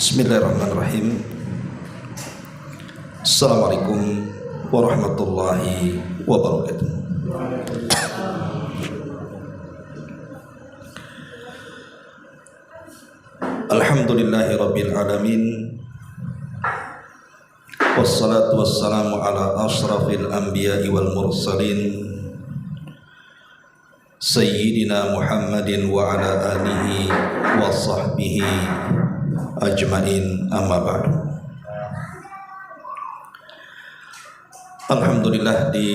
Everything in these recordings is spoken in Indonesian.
Bismillahirrahmanirrahim. Assalamualaikum warahmatullahi wabarakatuh. Alhamdulillahi rabbil alamin. Wassalatu wassalamu ala ashrafil anbiya'i wal mursalin Sayyidina Muhammadin wa ala alihi wa sahbihi ajma'in, amma ba'du. Alhamdulillah, di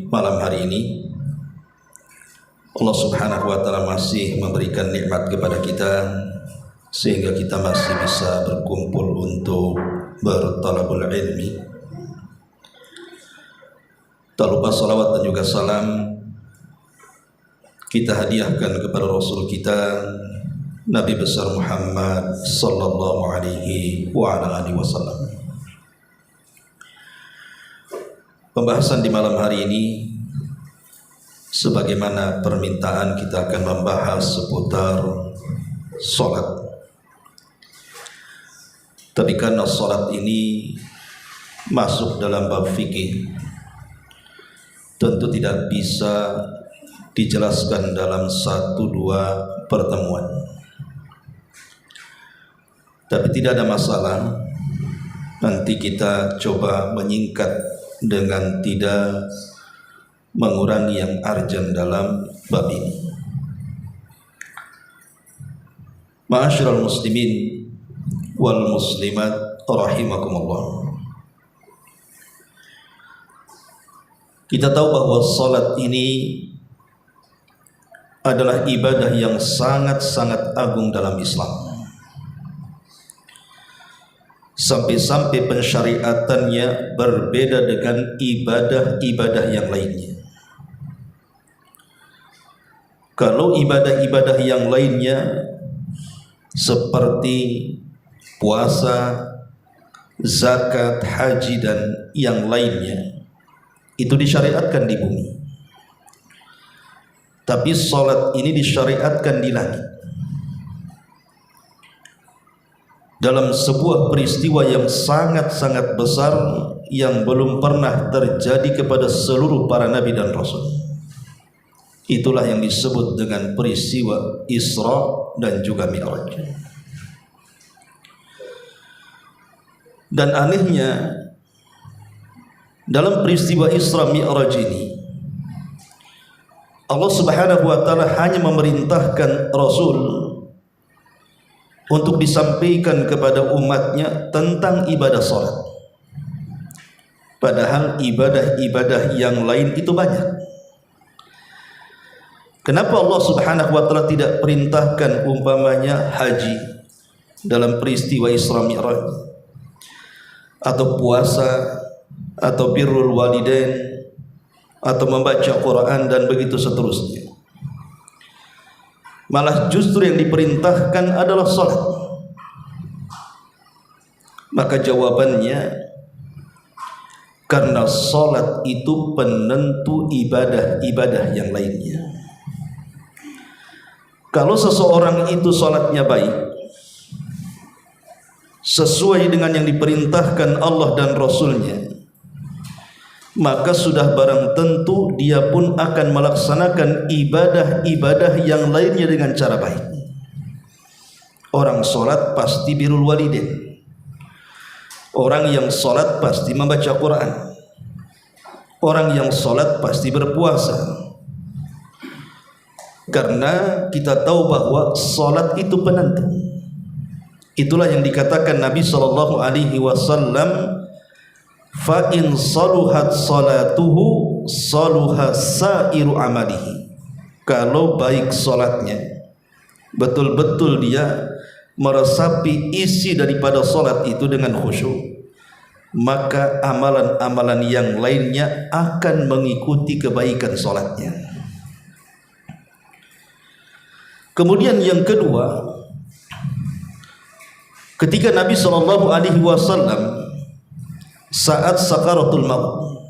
malam hari ini Allah subhanahu wa ta'ala masih memberikan nikmat kepada kita sehingga kita masih bisa berkumpul untuk bertalabul ilmi. Tak lupa salawat dan juga salam kita hadiahkan kepada Rasul kita Nabi besar Muhammad sallallahu alaihi wa ala alihi wasallam. Pembahasan di malam hari ini, sebagaimana permintaan, kita akan membahas seputar salat. Tapi karena salat ini masuk dalam bab fikih, tentu tidak bisa dijelaskan dalam 1-2 pertemuan. Tapi tidak ada masalah, nanti kita coba menyingkat dengan tidak mengurangi yang arjan dalam bab ini. Ma'asyiral muslimin wal muslimat rahimakumullah. Kita tahu bahwa salat ini adalah ibadah yang sangat-sangat agung dalam Islam. Sampai-sampai pensyariatannya berbeda dengan ibadah-ibadah yang lainnya. Kalau ibadah-ibadah yang lainnya seperti puasa, zakat, haji dan yang lainnya itu disyariatkan di bumi. Tapi salat ini disyariatkan di langit. Dalam sebuah peristiwa yang sangat-sangat besar yang belum pernah terjadi kepada seluruh para nabi dan rasul. Itulah yang disebut dengan peristiwa Isra dan juga Mi'raj. Dan anehnya, dalam peristiwa Isra Mi'raj ini Allah subhanahu wa ta'ala hanya memerintahkan Rasul untuk disampaikan kepada umatnya tentang ibadah salat. Padahal ibadah-ibadah yang lain itu banyak. Kenapa Allah subhanahu wa ta'ala tidak perintahkan umpamanya haji dalam peristiwa Isra Mi'raj, atau puasa, atau birrul walidain, atau membaca Quran dan begitu seterusnya? Malah justru yang diperintahkan adalah salat. Maka jawabannya, karena salat itu penentu ibadah-ibadah yang lainnya. Kalau seseorang itu salatnya baik, sesuai dengan yang diperintahkan Allah dan Rasulnya, maka sudah barang tentu dia pun akan melaksanakan ibadah-ibadah yang lainnya dengan cara baik. Orang sholat pasti birrul walidain. Orang yang sholat pasti membaca Quran. Orang yang sholat pasti berpuasa. Karena kita tahu bahwa sholat itu penentu. Itulah yang dikatakan Nabi SAW, fa in saluhat salatuhu saluha sairu amalihi. Kalau baik salatnya, betul-betul dia meresapi isi daripada salat itu dengan khusyuk, maka amalan-amalan yang lainnya akan mengikuti kebaikan salatnya. Kemudian yang kedua, ketika Nabi SAW saat sakaratul maut,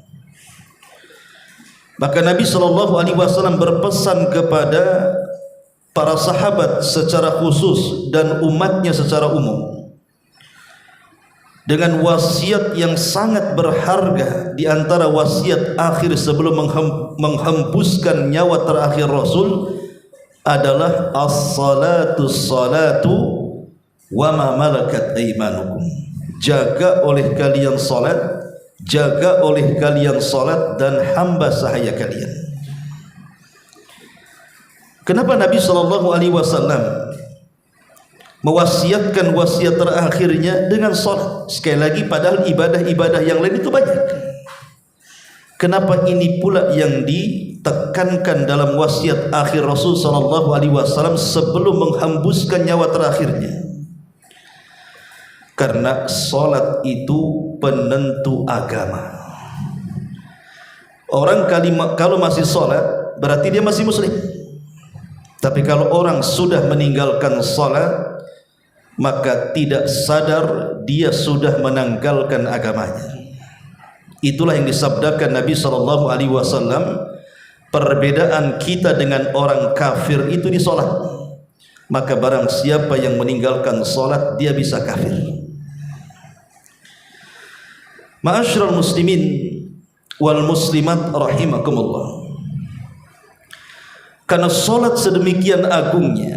maka Nabi SAW berpesan kepada para sahabat secara khusus dan umatnya secara umum dengan wasiat yang sangat berharga di antara wasiat akhir sebelum menghembuskan nyawa terakhir Rasul adalah as-salatu wa ma malakat aymanukum. Jaga oleh kalian salat, jaga oleh kalian salat dan hamba sahaya kalian. Kenapa Nabi sallallahu alaihi wasallam mewasiatkan wasiat terakhirnya dengan salat? Sekali lagi, padahal ibadah-ibadah yang lain itu banyak. Kenapa ini pula yang ditekankan dalam wasiat akhir Rasul sallallahu alaihi wasallam sebelum menghembuskan nyawa terakhirnya? Karena salat itu penentu agama. Orang kalau masih salat berarti dia masih muslim. Tapi kalau orang sudah meninggalkan salat, maka tidak sadar dia sudah menanggalkan agamanya. Itulah yang disabdakan Nabi sallallahu alaihi wasallam, perbedaan kita dengan orang kafir itu di salat. Maka barang siapa yang meninggalkan salat, dia bisa kafir. Ma'asyiral muslimin wal muslimat rahimakumullah. Karena salat sedemikian agungnya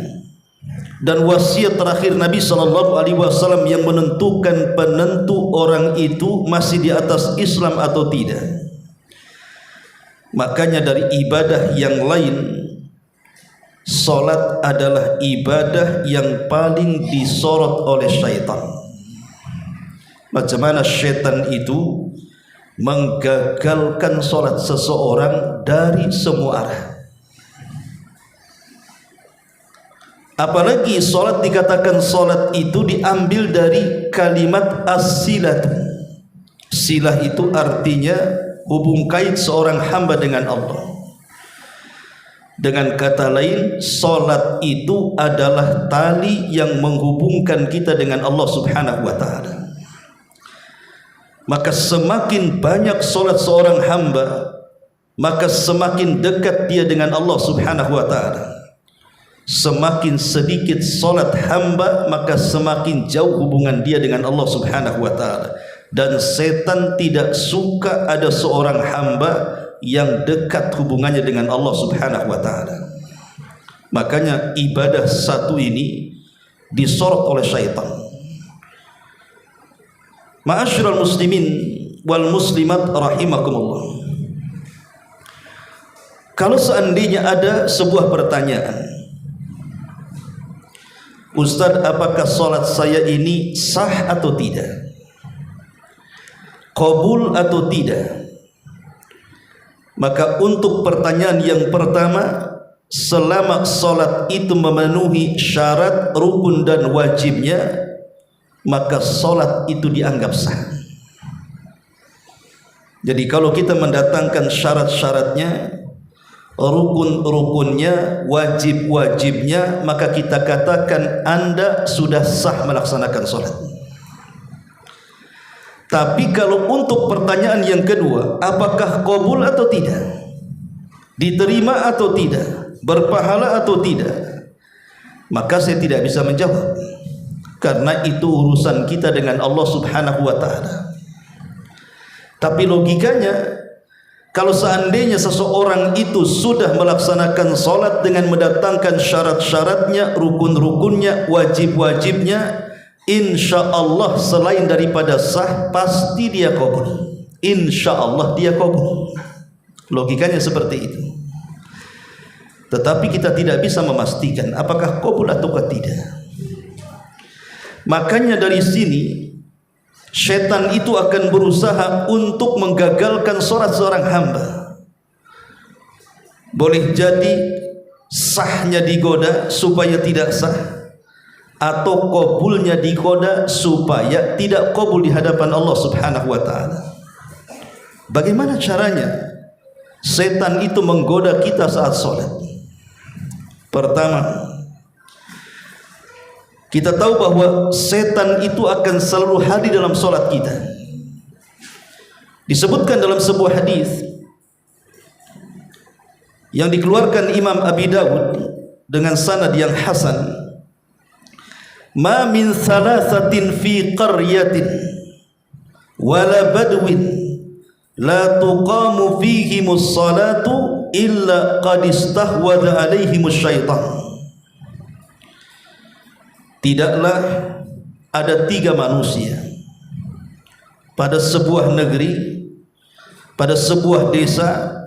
dan wasiat terakhir Nabi sallallahu alaihi wasallam yang menentukan penentu orang itu masih di atas Islam atau tidak. Makanya dari ibadah yang lain, salat adalah ibadah yang paling disorot oleh syaitan. Macam mana syaitan itu menggagalkan salat seseorang dari semua arah. Apalagi salat dikatakan salat itu diambil dari kalimat as-silah. Silah itu artinya hubung kait seorang hamba dengan Allah. Dengan kata lain, salat itu adalah tali yang menghubungkan kita dengan Allah Subhanahu wa taala. Maka semakin banyak salat seorang hamba, maka semakin dekat dia dengan Allah Subhanahu wa taala. Semakin sedikit salat hamba, maka semakin jauh hubungan dia dengan Allah Subhanahu wa taala. Dan setan tidak suka ada seorang hamba yang dekat hubungannya dengan Allah Subhanahu wa taala. Makanya ibadah satu ini disorot oleh syaitan. Ma'asyiral muslimin wal muslimat rahimakumullah. Kalau seandainya ada sebuah pertanyaan, Ustaz, apakah salat saya ini sah atau tidak? Qabul atau tidak? Maka untuk pertanyaan yang pertama, selama salat itu memenuhi syarat, rukun dan wajibnya, maka salat itu dianggap sah. Jadi kalau kita mendatangkan syarat-syaratnya, rukun-rukunnya, wajib-wajibnya, maka kita katakan Anda sudah sah melaksanakan salat. Tapi kalau untuk pertanyaan yang kedua, apakah qabul atau tidak, diterima atau tidak, berpahala atau tidak, maka saya tidak bisa menjawab, karena itu urusan kita dengan Allah Subhanahu wa taala. Tapi logikanya, kalau seandainya seseorang itu sudah melaksanakan salat dengan mendatangkan syarat-syaratnya, rukun-rukunnya, wajib-wajibnya, insyaallah selain daripada sah, pasti dia qabul. Insyaallah dia qabul. Logikanya seperti itu. Tetapi kita tidak bisa memastikan apakah qabul atau tidak. Makanya dari sini syaitan itu akan berusaha untuk menggagalkan salat seorang hamba. Boleh jadi sahnya digoda supaya tidak sah, atau qabulnya digoda supaya tidak qabul di hadapan Allah Subhanahu wa taala. Bagaimana caranya setan itu menggoda kita saat salat? Pertama, kita tahu bahwa setan itu akan selalu hadir dalam salat kita. Disebutkan dalam sebuah hadis yang dikeluarkan Imam Abi Dawud dengan sanad yang hasan, ma min thalathatin fi qaryatin wala badwin la tuqamu fihimus salatu illa qad istahwadha alaihimus syaitan. Tidaklah ada 3 manusia pada sebuah negeri, pada sebuah desa,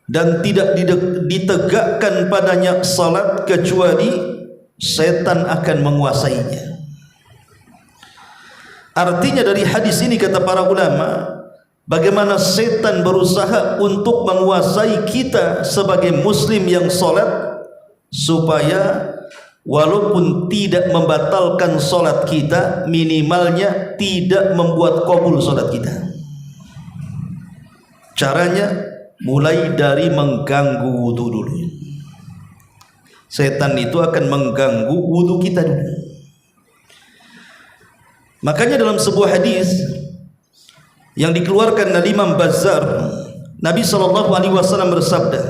dan tidak ditegakkan padanya salat kecuali setan akan menguasainya. Artinya dari hadis ini kata para ulama, bagaimana setan berusaha untuk menguasai kita sebagai muslim yang salat, supaya walaupun tidak membatalkan salat kita, minimalnya tidak membuat qabul salat kita. Caranya mulai dari mengganggu wudu dulu. Setan itu akan mengganggu wudu kita dulu. Makanya dalam sebuah hadis yang dikeluarkan dari Imam Bazzar, Nabi SAW bersabda,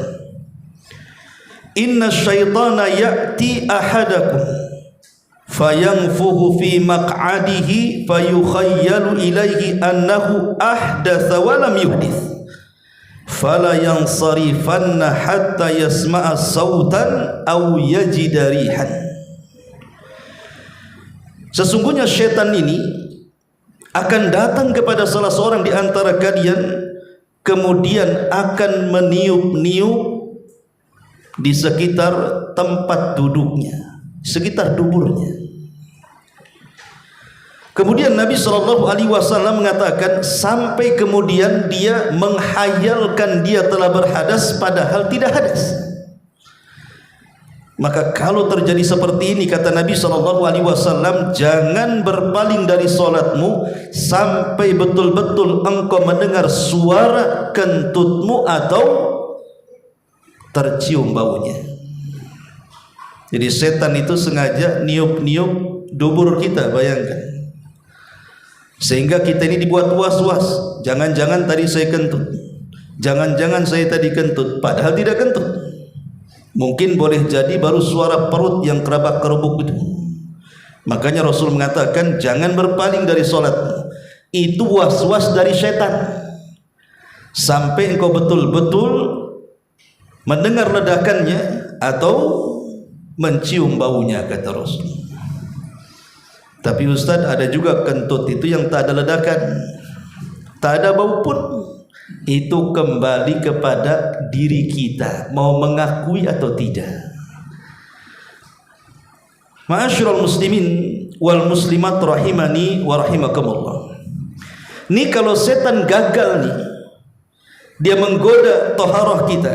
"Inna syaitana ya'ti ahadakum fayanfuhu fi maq'adihi fayukhayyalu ilaihi annahu ahdatha wa lam yuhdith fala yansarifanna hatta yasma'a sautan aw yajida rihan." Sesungguhnya syaitan ini akan datang kepada salah seorang di antara kalian, kemudian akan meniup-niup di sekitar tempat duduknya, sekitar duburnya. Kemudian Nabi SAW mengatakan, sampai kemudian dia menghayalkan dia telah berhadas padahal tidak hadas. Maka kalau terjadi seperti ini, kata Nabi SAW, jangan berpaling dari solatmu sampai betul-betul engkau mendengar suara kentutmu atau tercium baunya. Jadi setan itu sengaja niup-niup dubur kita, bayangkan, sehingga kita ini dibuat was-was. Jangan-jangan tadi saya kentut, jangan-jangan saya tadi kentut, padahal tidak kentut. Mungkin boleh jadi baru suara perut yang kerabak-kerubuk itu. Makanya Rasul mengatakan jangan berpaling dari solatmu. Itu was-was dari setan, sampai engkau betul-betul mendengar ledakannya atau mencium baunya, kata Rasul. Tapi Ustaz, ada juga kentut itu yang tak ada ledakan, tak ada bau pun. Itu kembali kepada diri kita, mau mengakui atau tidak. Ma'asyiral muslimin wal muslimat rahimani wa rahimakumullah. Ini kalau setan gagal nih, dia menggoda taharah kita,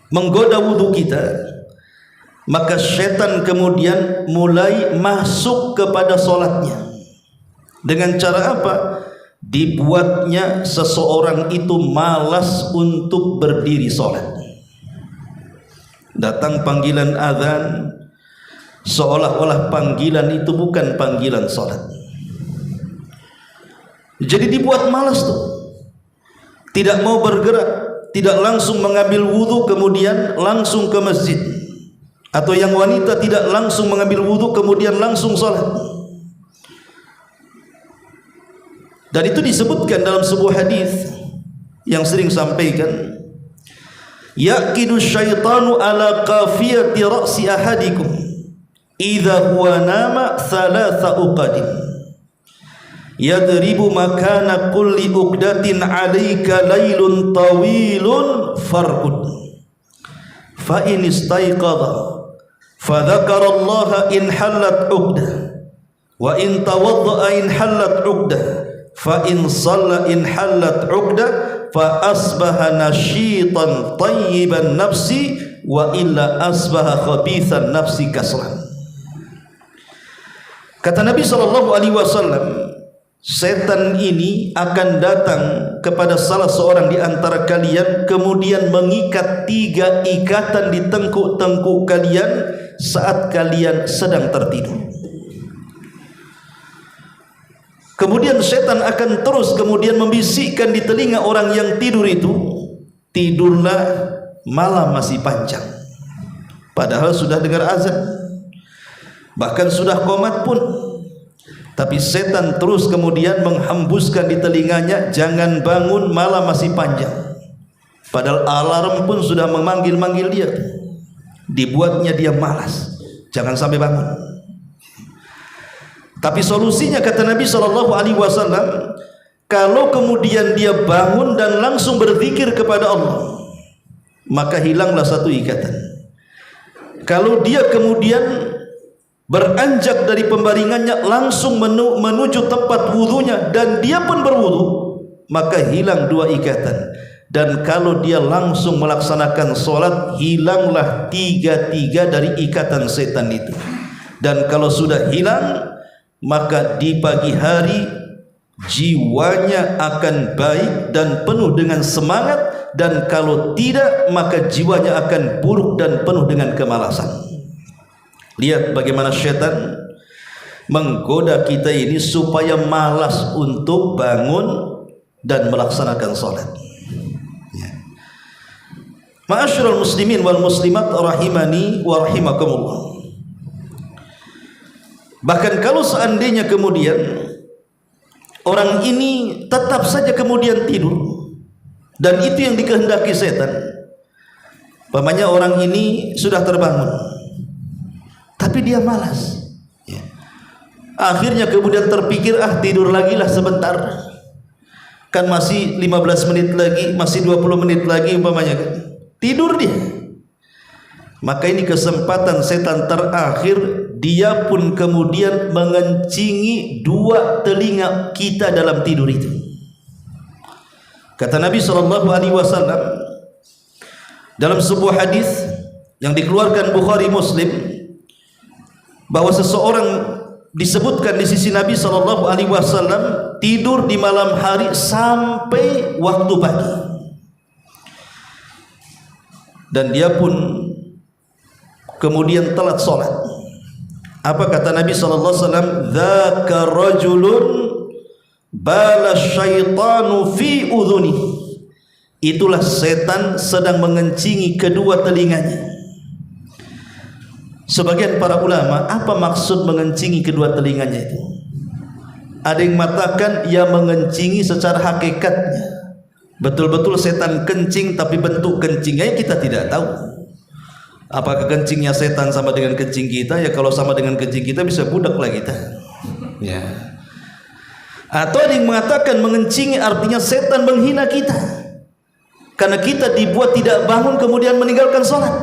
menggoda wudu kita, maka setan kemudian mulai masuk kepada solatnya. Dengan cara apa? Dibuatnya seseorang itu malas untuk berdiri solat. Datang panggilan azan, seolah-olah panggilan itu bukan panggilan solat. Jadi dibuat malas tuh, tidak mau bergerak, tidak langsung mengambil wudu kemudian langsung ke masjid, atau yang wanita tidak langsung mengambil wudu kemudian langsung sholat. Dan itu disebutkan dalam sebuah hadis yang sering sampaikan, yaqidu syaitanu ala qafiyati ra'si ahadikum idza huwa nama thalatha uqadin yadribu makana kulli uqdatin alayka laylun tawilun farqud fa in istayqadha fadhakara Allah in halat uqdah wa in tawadda'a in halat uqdah fa in shalla in halat uqdah fa asbaha nashitan tayyiban nafsi wa illa asbaha khabithan nafsi kasran. Kata Nabi SAW, setan ini akan datang kepada salah seorang di antara kalian, kemudian mengikat 3 ikatan di tengkuk-tengkuk kalian saat kalian sedang tertidur. Kemudian setan akan terus kemudian membisikkan di telinga orang yang tidur itu, tidurlah, malam masih panjang, padahal sudah dengar azan, bahkan sudah qomat pun. Tapi setan terus kemudian menghembuskan di telinganya, jangan bangun, malam masih panjang. Padahal alarm pun sudah memanggil-manggil dia. Dibuatnya dia malas, jangan sampai bangun. Tapi solusinya kata Nabi SAW, kalau kemudian dia bangun dan langsung berzikir kepada Allah, maka hilanglah satu ikatan. Kalau dia kemudian beranjak dari pembaringannya langsung menuju tempat wudunya dan dia pun berwudu, maka hilang dua ikatan. Dan kalau dia langsung melaksanakan sholat, hilanglah tiga-tiga dari ikatan setan itu. Dan kalau sudah hilang, maka di pagi hari jiwanya akan baik dan penuh dengan semangat, dan kalau tidak maka jiwanya akan buruk dan penuh dengan kemalasan. Lihat bagaimana syaitan menggoda kita ini supaya malas untuk bangun dan melaksanakan salat. Ya. Ma'asyiral muslimin wal muslimat rahimani wa rahimakumullah. Bahkan kalau seandainya kemudian orang ini tetap saja kemudian tidur, dan itu yang dikehendaki setan. Umpamanya orang ini sudah terbangun, tapi dia malas. Ya. Akhirnya kemudian terpikir, tidur lagi lah sebentar. Kan masih 15 menit lagi, masih 20 menit lagi umpamanya kan. Tidur dia. Maka ini kesempatan setan terakhir, dia pun kemudian mengencingi dua telinga kita dalam tidur itu. Kata Nabi SAW dalam sebuah hadis yang dikeluarkan Bukhari Muslim, bahwa seseorang disebutkan di sisi Nabi SAW tidur di malam hari sampai waktu pagi, dan dia pun kemudian telat sholat. Apa kata Nabi SAW? Dzaka rajulun bala syaitanu fi udhuni. Itulah setan sedang mengencingi kedua telinganya. Sebagian para ulama, apa maksud mengencingi kedua telinganya itu? Ada yang mengatakan ia mengencingi secara hakikatnya, betul-betul setan kencing, tapi bentuk kencingnya kita tidak tahu. Apakah kencingnya setan sama dengan kencing kita? Ya kalau sama dengan kencing kita bisa budak lah kita. Ya. Atau ada yang mengatakan mengencingi artinya setan menghina kita, karena kita dibuat tidak bangun kemudian meninggalkan sholat.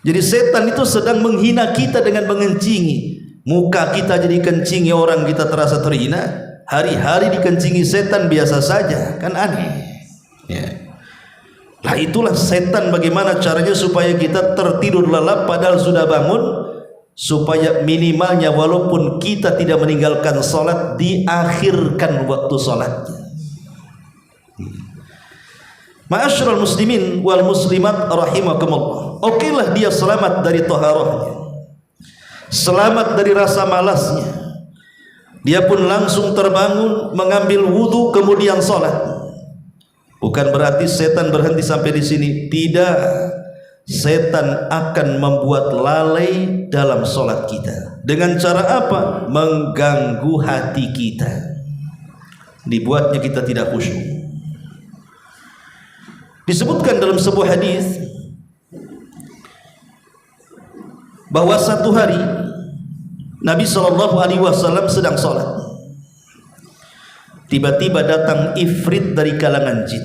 Jadi setan itu sedang menghina kita dengan mengencingi. Muka kita jadi kencingi orang, kita terasa terhina. Hari-hari dikencingi setan biasa saja, kan aneh. Ya. Lah itulah setan, bagaimana caranya supaya kita tertidur lelap padahal sudah bangun, supaya minimalnya walaupun kita tidak meninggalkan sholat, diakhirkan waktu sholatnya. Ma'asyiral muslimin wal muslimat rahimakumullah. Okelah dia selamat dari taharahnya, selamat dari rasa malasnya. Dia pun langsung terbangun, mengambil wudu, kemudian sholat. Bukan berarti setan berhenti sampai di sini. Tidak. Setan akan membuat lalai dalam sholat kita. Dengan cara apa? Mengganggu hati kita. Dibuatnya kita tidak khusyuk. Disebutkan dalam sebuah hadis bahwa satu hari Nabi SAW sedang sholat. Tiba-tiba datang ifrit dari kalangan jin,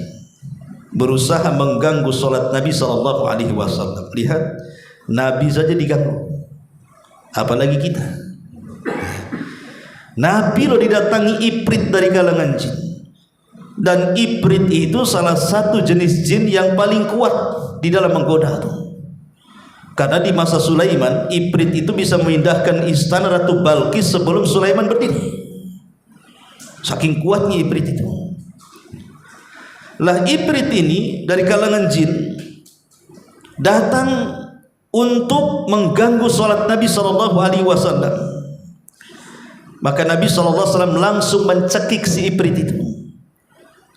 berusaha mengganggu sholat Nabi SAW. Lihat, Nabi saja diganggu, apalagi kita. Nabi loh didatangi ifrit dari kalangan jin. Dan ifrit itu salah satu jenis jin yang paling kuat di dalam menggoda itu. Karena di masa Sulaiman, ifrit itu bisa memindahkan istana Ratu Balqis sebelum Sulaiman berdiri. Saking kuatnya ifrit itu. Lah ifrit ini dari kalangan jin datang untuk mengganggu sholat Nabi SAW. Maka Nabi SAW langsung mencekik si ifrit itu.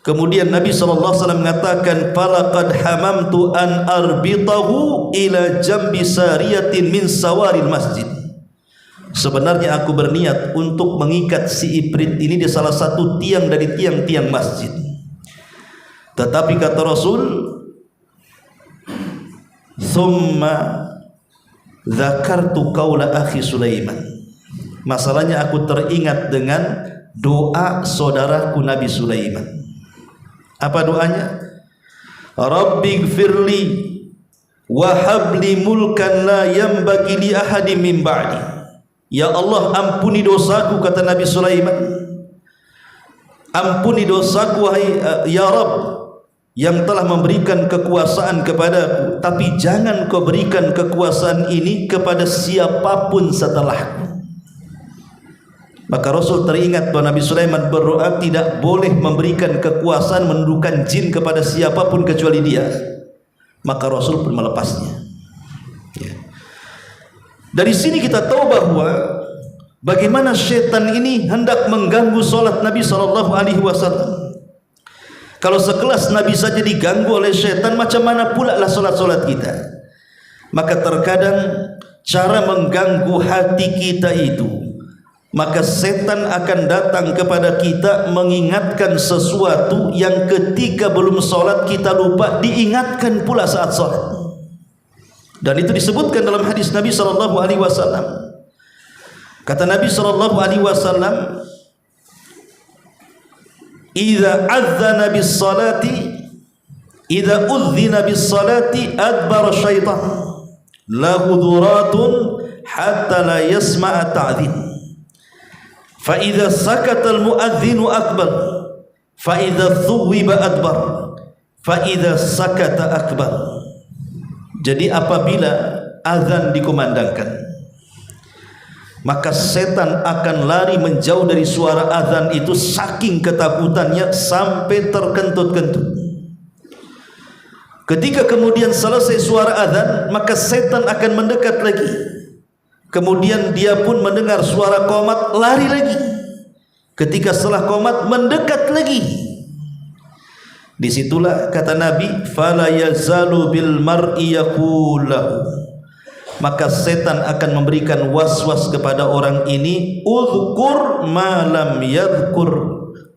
Kemudian Nabi SAW mengatakan, falaqad hamamtu an arbitahu ila jambi sariyatin min sawaril masjid. sebenarnya aku berniat untuk mengikat si Ifrit ini di salah satu tiang dari tiang-tiang masjid. Tetapi kata Rasul, thumma dzakartu qaula akhi Sulaiman. Masalahnya aku teringat dengan doa saudaraku Nabi Sulaiman. Apa doanya? Rabbighfirli wa habli mulkan la yanbaghi li ahadin min ba'di. Ya Allah, ampuni dosaku, kata Nabi Sulaiman. Ampuni dosaku wahai ya Rabb, yang telah memberikan kekuasaan kepadaku, tapi jangan kau berikan kekuasaan ini kepada siapapun setelahku. Maka Rasul teringat bahwa Nabi Sulaiman berdoa tidak boleh memberikan kekuasaan menundukkan jin kepada siapapun kecuali dia. Maka Rasul pun melepasnya. Ya. Dari sini kita tahu bahwa bagaimana syaitan ini hendak mengganggu solat Nabi SAW. Kalau sekelas Nabi saja diganggu oleh syaitan, macam mana pula lah solat-solat kita? Maka terkadang cara mengganggu hati kita itu, maka setan akan datang kepada kita mengingatkan sesuatu yang ketika belum sholat kita lupa, diingatkan pula saat sholat. Dan itu disebutkan dalam hadis Nabi SAW. Kata Nabi SAW, idza adzana bis salati, idza udzina bis salati adbara syaitan lahu duratun hatta la yasma'a ta'dhin. فَإِذَا سَكَتَ الْمُؤَذِّنُ أَكْبَرَ فَإِذَا ثُوِّبَ أَدْبَرَ فَإِذَا سَكَتَ أَكْبَرَ. Jadi apabila azan dikumandangkan, maka setan akan lari menjauh dari suara azan itu, saking ketakutannya sampai terkentut-kentut. Ketika kemudian selesai suara azan, maka setan akan mendekat lagi. Kemudian dia pun mendengar suara qomat, lari lagi. Ketika setelah qomat, mendekat lagi. Disitulah kata Nabi, fala yazalu bil mar'i yaqulahu, maka setan akan memberikan was-was kepada orang ini, udhkur ma lam yadhkur,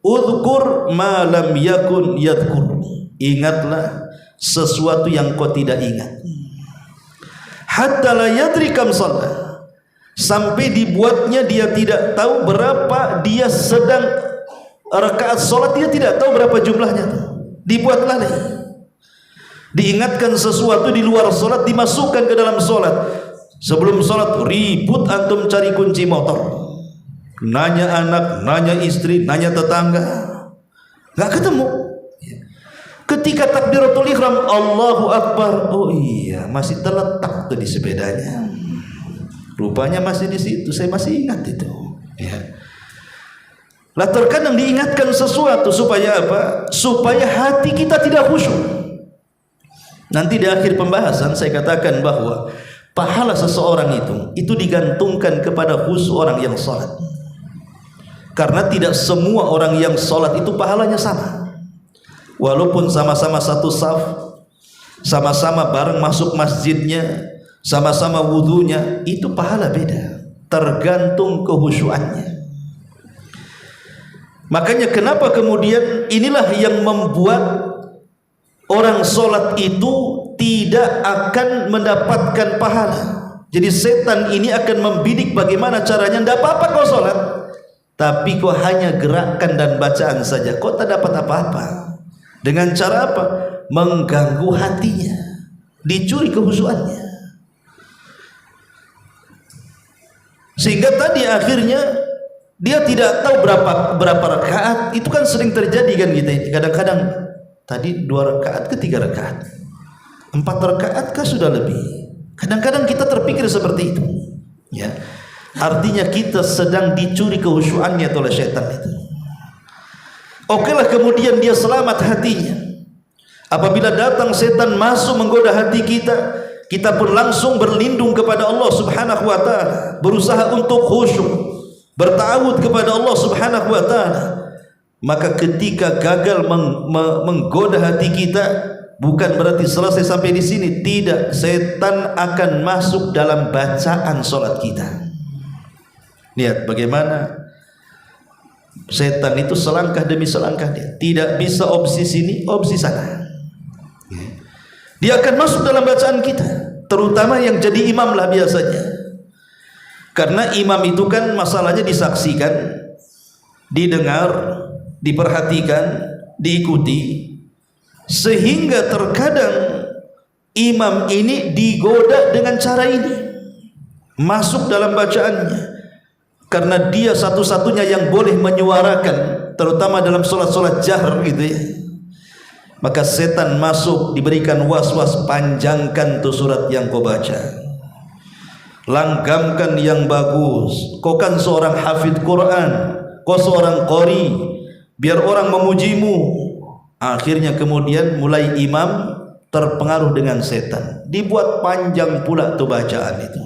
udhkur ma lam yakun yadhkur. Ingatlah sesuatu yang kau tidak ingat. Hatta la yadri kam shalah, sampai dibuatnya dia tidak tahu berapa dia sedang rakaat solat, dia tidak tahu berapa jumlahnya. Dibuat lalai. Diingatkan sesuatu di luar solat, dimasukkan ke dalam solat. Sebelum solat ribut antum cari kunci motor, nanya anak, nanya istri, nanya tetangga, nggak ketemu. Ketika takbiratul ihram, Allahu Akbar, oh iya masih terletak tuh di sepedanya. Rupanya masih di situ, saya masih ingat itu. Ya. Lah terkadang diingatkan sesuatu supaya apa? Supaya hati kita tidak khusyuk. Nanti di akhir pembahasan saya katakan bahwa pahala seseorang itu digantungkan kepada khusyuk orang yang sholat. Karena tidak semua orang yang sholat itu pahalanya sama. Walaupun sama-sama satu saf, sama-sama bareng masuk masjidnya, sama-sama wudunya, itu pahala beda, tergantung kehusyuannya. Makanya kenapa kemudian inilah yang membuat orang sholat itu tidak akan mendapatkan pahala. Jadi setan ini akan membidik bagaimana caranya. Tidak apa-apa kau sholat, tapi kau hanya gerakan dan bacaan saja, kau tak dapat apa-apa. Dengan cara apa? Mengganggu hatinya, dicuri kehusyuannya. Sehingga tadi akhirnya dia tidak tahu berapa rakaat. Itu kan sering terjadi kan kita. Kadang-kadang tadi 2 rakaat ke 3 rakaat, 4 rakaat kah sudah lebih. Kadang-kadang kita terpikir seperti itu. Ya, artinya kita sedang dicuri kehusyuannya oleh syaitan itu. Okelah kemudian dia selamat hatinya. Apabila datang setan masuk menggoda hati kita, kita pun langsung berlindung kepada Allah Subhanahu wa taala, berusaha untuk khusyuk, bertawud kepada Allah Subhanahu wa taala. Maka ketika gagal menggoda hati kita, bukan berarti selesai sampai di sini, tidak. Setan akan masuk dalam bacaan salat kita. Lihat bagaimana setan itu selangkah demi selangkah, dia tidak bisa opsi sini, opsi sana. Dia akan masuk dalam bacaan kita, terutama yang jadi imam lah biasanya. Karena imam itu kan masalahnya disaksikan, didengar, diperhatikan, diikuti, sehingga terkadang imam ini digoda dengan cara ini, masuk dalam bacaannya, karena dia satu-satunya yang boleh menyuarakan, terutama dalam solat-solat jahr gitu ya. Maka setan masuk, diberikan was-was, panjangkan tuh surat yang kau baca, langgamkan yang bagus, kau kan seorang hafidh Quran, kau seorang qori, biar orang memujimu. Akhirnya kemudian mulai imam terpengaruh dengan setan, dibuat panjang pula tuh bacaan itu,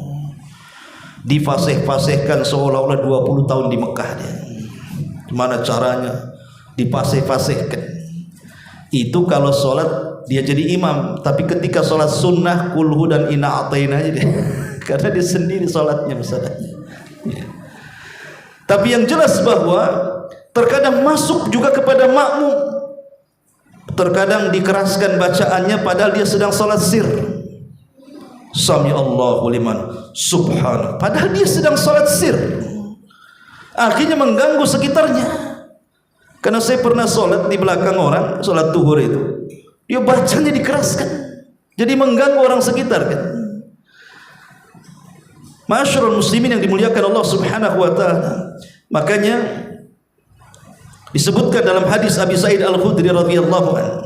difasih-fasihkan seolah-olah 20 tahun di Mekah dia. Gimana caranya difasih-fasihkan? Itu kalau sholat dia jadi imam, tapi ketika sholat sunnah kulhu dan inna a'tayna aja dia. Karena dia sendiri sholatnya masalahnya ya. Tapi yang jelas bahwa terkadang masuk juga kepada makmum, terkadang dikeraskan bacaannya padahal dia sedang sholat sir, Sami Allahu liman subhan, padahal dia sedang sholat sir, akhirnya mengganggu sekitarnya. Karena saya pernah sholat di belakang orang, sholat duhur itu, dia bacanya dikeraskan, jadi mengganggu orang sekitar kan. Ma'asyiral muslimin yang dimuliakan Allah Subhanahu wa taala. Makanya disebutkan dalam hadis Abi Sa'id Al-Khudri radhiyallahu anhu,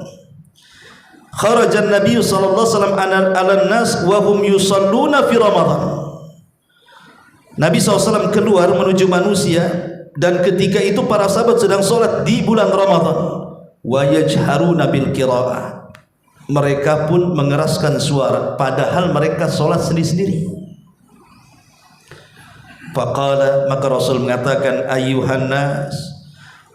kharajan Nabi sallallahu alaihi wasallam 'alan nas wa hum yusalluna fi Ramadan. Nabi SAW keluar menuju manusia, dan ketika itu para sahabat sedang sholat di bulan Ramadan. Wa yajharuna bil qiraah, mereka pun mengeraskan suara padahal mereka sholat sendiri-sendiri. Faqala, maka Rasul mengatakan, ayyuhan nas,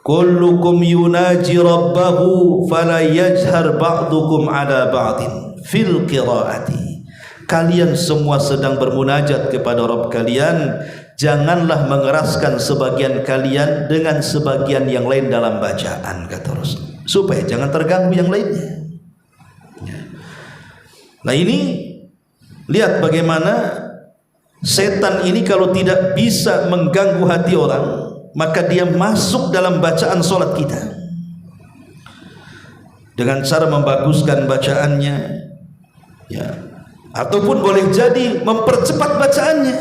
kullukum yunaji rabbahu fala yajhar ba'dukum ala ba'din fil qiraati. Kalian semua sedang bermunajat kepada Rabb kalian, janganlah mengeraskan sebagian kalian dengan sebagian yang lain dalam bacaan, kata Rasul, supaya jangan terganggu yang lainnya. Nah ini lihat bagaimana setan ini kalau tidak bisa mengganggu hati orang, maka dia masuk dalam bacaan solat kita dengan cara membaguskan bacaannya ya, ataupun boleh jadi mempercepat bacaannya.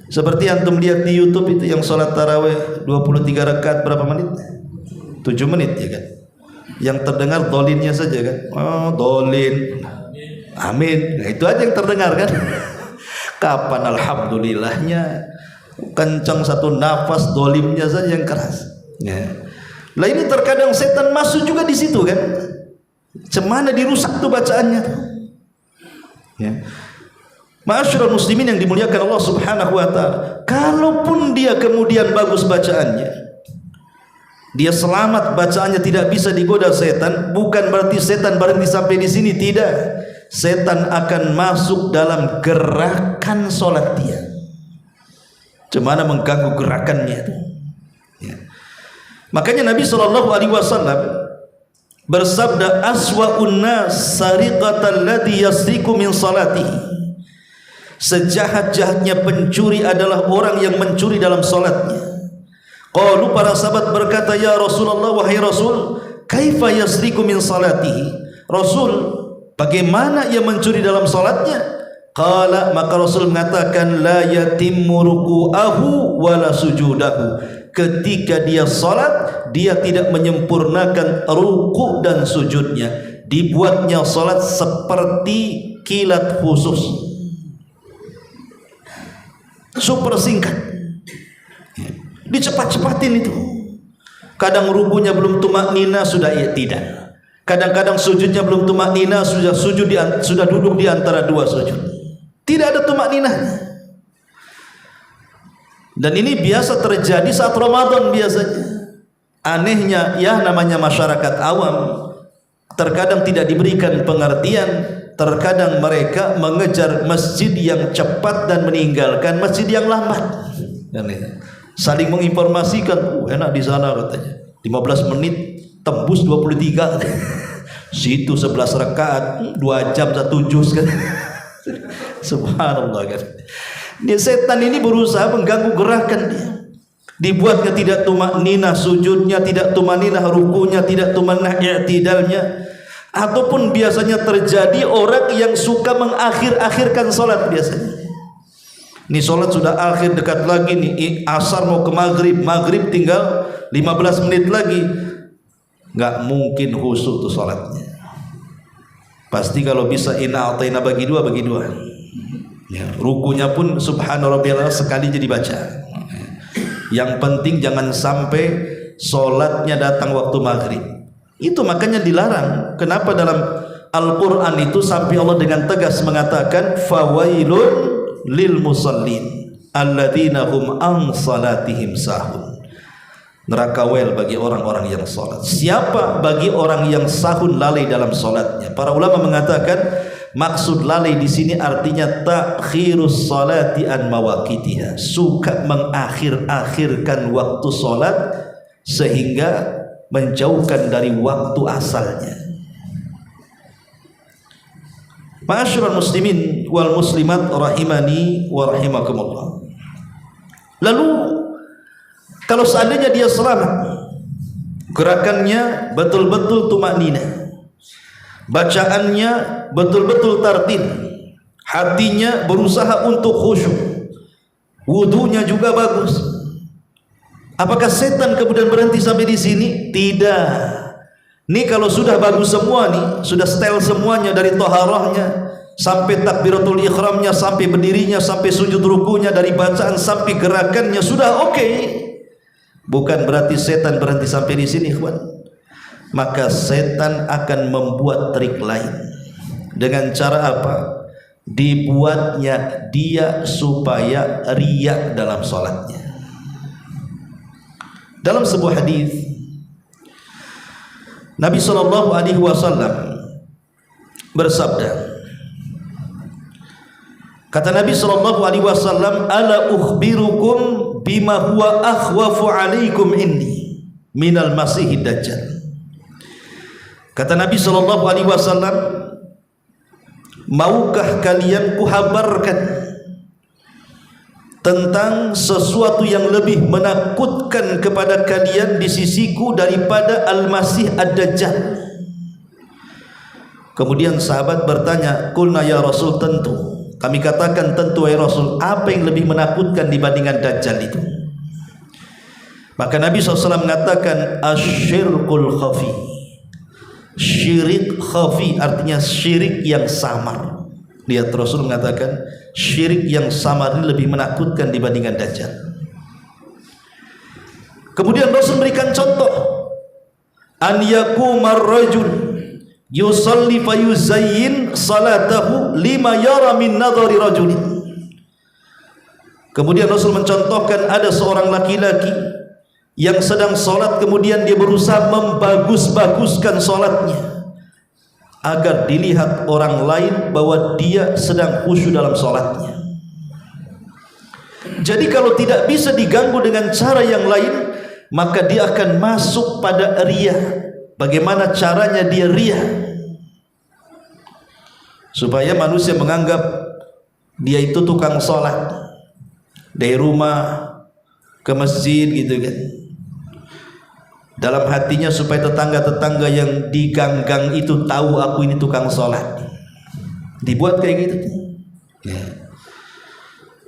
Seperti antum lihat di YouTube itu yang sholat tarawih 23 rakaat berapa menit? 7 menit ya kan. Yang terdengar dolinnya saja kan. Oh dolin, amin. Nah itu aja yang terdengar kan. Kapan alhamdulillahnya? Kencang satu nafas, dolimnya saja yang keras ya. Lah ini terkadang setan masuk juga di situ kan. Cemana dirusak tuh bacaannya ya. Ma'asyiral muslimin yang dimuliakan Allah Subhanahu wa taala, kalaupun dia kemudian bagus bacaannya, dia selamat bacaannya, tidak bisa digoda setan, bukan berarti setan berhenti sampai di sini, tidak. Setan akan masuk dalam gerakan salat dia. Cemana mengganggu gerakannya itu ya. Makanya Nabi sallallahu alaihi wasallam bersabda, aswa'un nas sariqatal ladzi yasriqu min salatihi. Sejahat-jahatnya pencuri adalah orang yang mencuri dalam salatnya. Qalu, para sahabat berkata, ya Rasulullah, wahai Rasul, kaifa yasriqu min salatihi? Rasul, bagaimana ia mencuri dalam salatnya? Qala, maka Rasul mengatakan, la yatimmu ruku'ahu wala sujudahu. Ketika dia salat, dia tidak menyempurnakan ruku' dan sujudnya. Dibuatnya salat seperti kilat khusus, super singkat, dicepat-cepatin itu. Kadang rukunya belum tumaknina sudah ya tidak. Kadang-kadang sujudnya belum tumaknina sudah sujud sudah duduk di antara dua sujud. Tidak ada tumakninahnya. Dan ini biasa terjadi saat Ramadan biasanya. Anehnya ya, namanya masyarakat awam, terkadang tidak diberikan pengertian, terkadang mereka mengejar masjid yang cepat dan meninggalkan masjid yang lambat. Saling menginformasikan, enak di sana katanya, 15 menit tembus 23 situ 11 rakaat 2 jam 1 juz kan. Subhanallah kan. Dia setan ini berusaha mengganggu gerakan dia. Dibuatnya tidak tumakninah sujudnya, tidak tumakninah rukunya, tidak tumakninah i'tidalnya. Ataupun biasanya terjadi orang yang suka mengakhir-akhirkan sholat biasanya. Ini sholat sudah akhir, dekat lagi nih asar mau ke maghrib, maghrib tinggal 15 menit lagi, nggak mungkin khusyuk tuh sholatnya. Pasti kalau bisa inna a'taina bagi dua ya, rukunya pun subhana rabbiyal sekali jadi baca. Yang penting jangan sampai sholatnya datang waktu maghrib. Itu makanya dilarang. Kenapa dalam Al-Quran itu sampai Allah dengan tegas mengatakan fawailun lil musallin alladzina hum an salatihim sahun. Neraka wel bagi orang-orang yang salat. Siapa? Bagi orang yang sahun, lalai dalam salatnya. Para ulama mengatakan maksud lalai di sini artinya takhirus salati an mawaqitiha, suka mengakhir-akhirkan waktu salat sehingga menjauhkan dari waktu asalnya. Ma'asyiral muslimin wal muslimat rahimani wa rahimakumullah. Lalu kalau seandainya dia selamat, gerakannya betul-betul tumakninah, bacaannya betul-betul tartil, hatinya berusaha untuk khusyuk, wudunya juga bagus. Apakah setan kemudian berhenti sampai di sini? Tidak. Ini kalau sudah bagus semua nih, sudah setel semuanya dari toharahnya sampai takbiratul ikhramnya, sampai berdirinya, sampai sujud rukunya, dari bacaan sampai gerakannya sudah oke. Bukan berarti setan berhenti sampai di sini, kawan. Maka setan akan membuat trik lain. Dengan cara apa? Dibuatnya dia supaya riya dalam sholatnya. Dalam sebuah hadis Nabi SAW bersabda, kata Nabi SAW, ala ukhbirukum bima huwa akhwafu alaikum inni minal masihid dajjal. Kata Nabi SAW, maukah kalian kuhabarkan tentang sesuatu yang lebih menakutkan kepada kalian di sisiku daripada Al-Masih Ad-Dajjal? Kemudian sahabat bertanya, qulna ya Rasul, tentu. Kami katakan tentu ya Rasul. Apa yang lebih menakutkan dibandingkan Dajjal itu? Maka Nabi SAW mengatakan asyirkul khafi. Syirik khafi artinya syirik yang samar. Lihat Rasul mengatakan syirik yang samar ini lebih menakutkan dibandingkan Dajjal. Kemudian Rasul memberikan contoh, an yakumar rajul yusalli fayuzayyin salatahu lima yara min nadhari rajulin. Kemudian Rasul mencontohkan ada seorang laki-laki yang sedang sholat, kemudian dia berusaha membagus-baguskan sholatnya agar dilihat orang lain bahwa dia sedang khusyuk dalam sholatnya. Jadi kalau tidak bisa diganggu dengan cara yang lain, maka dia akan masuk pada riyah. Bagaimana caranya dia riyah? Supaya manusia menganggap dia itu tukang sholat, dari rumah ke masjid gitu kan. Dalam hatinya supaya tetangga-tetangga yang di gang-gang itu tahu aku ini tukang sholat. Dibuat kayak gitu ya.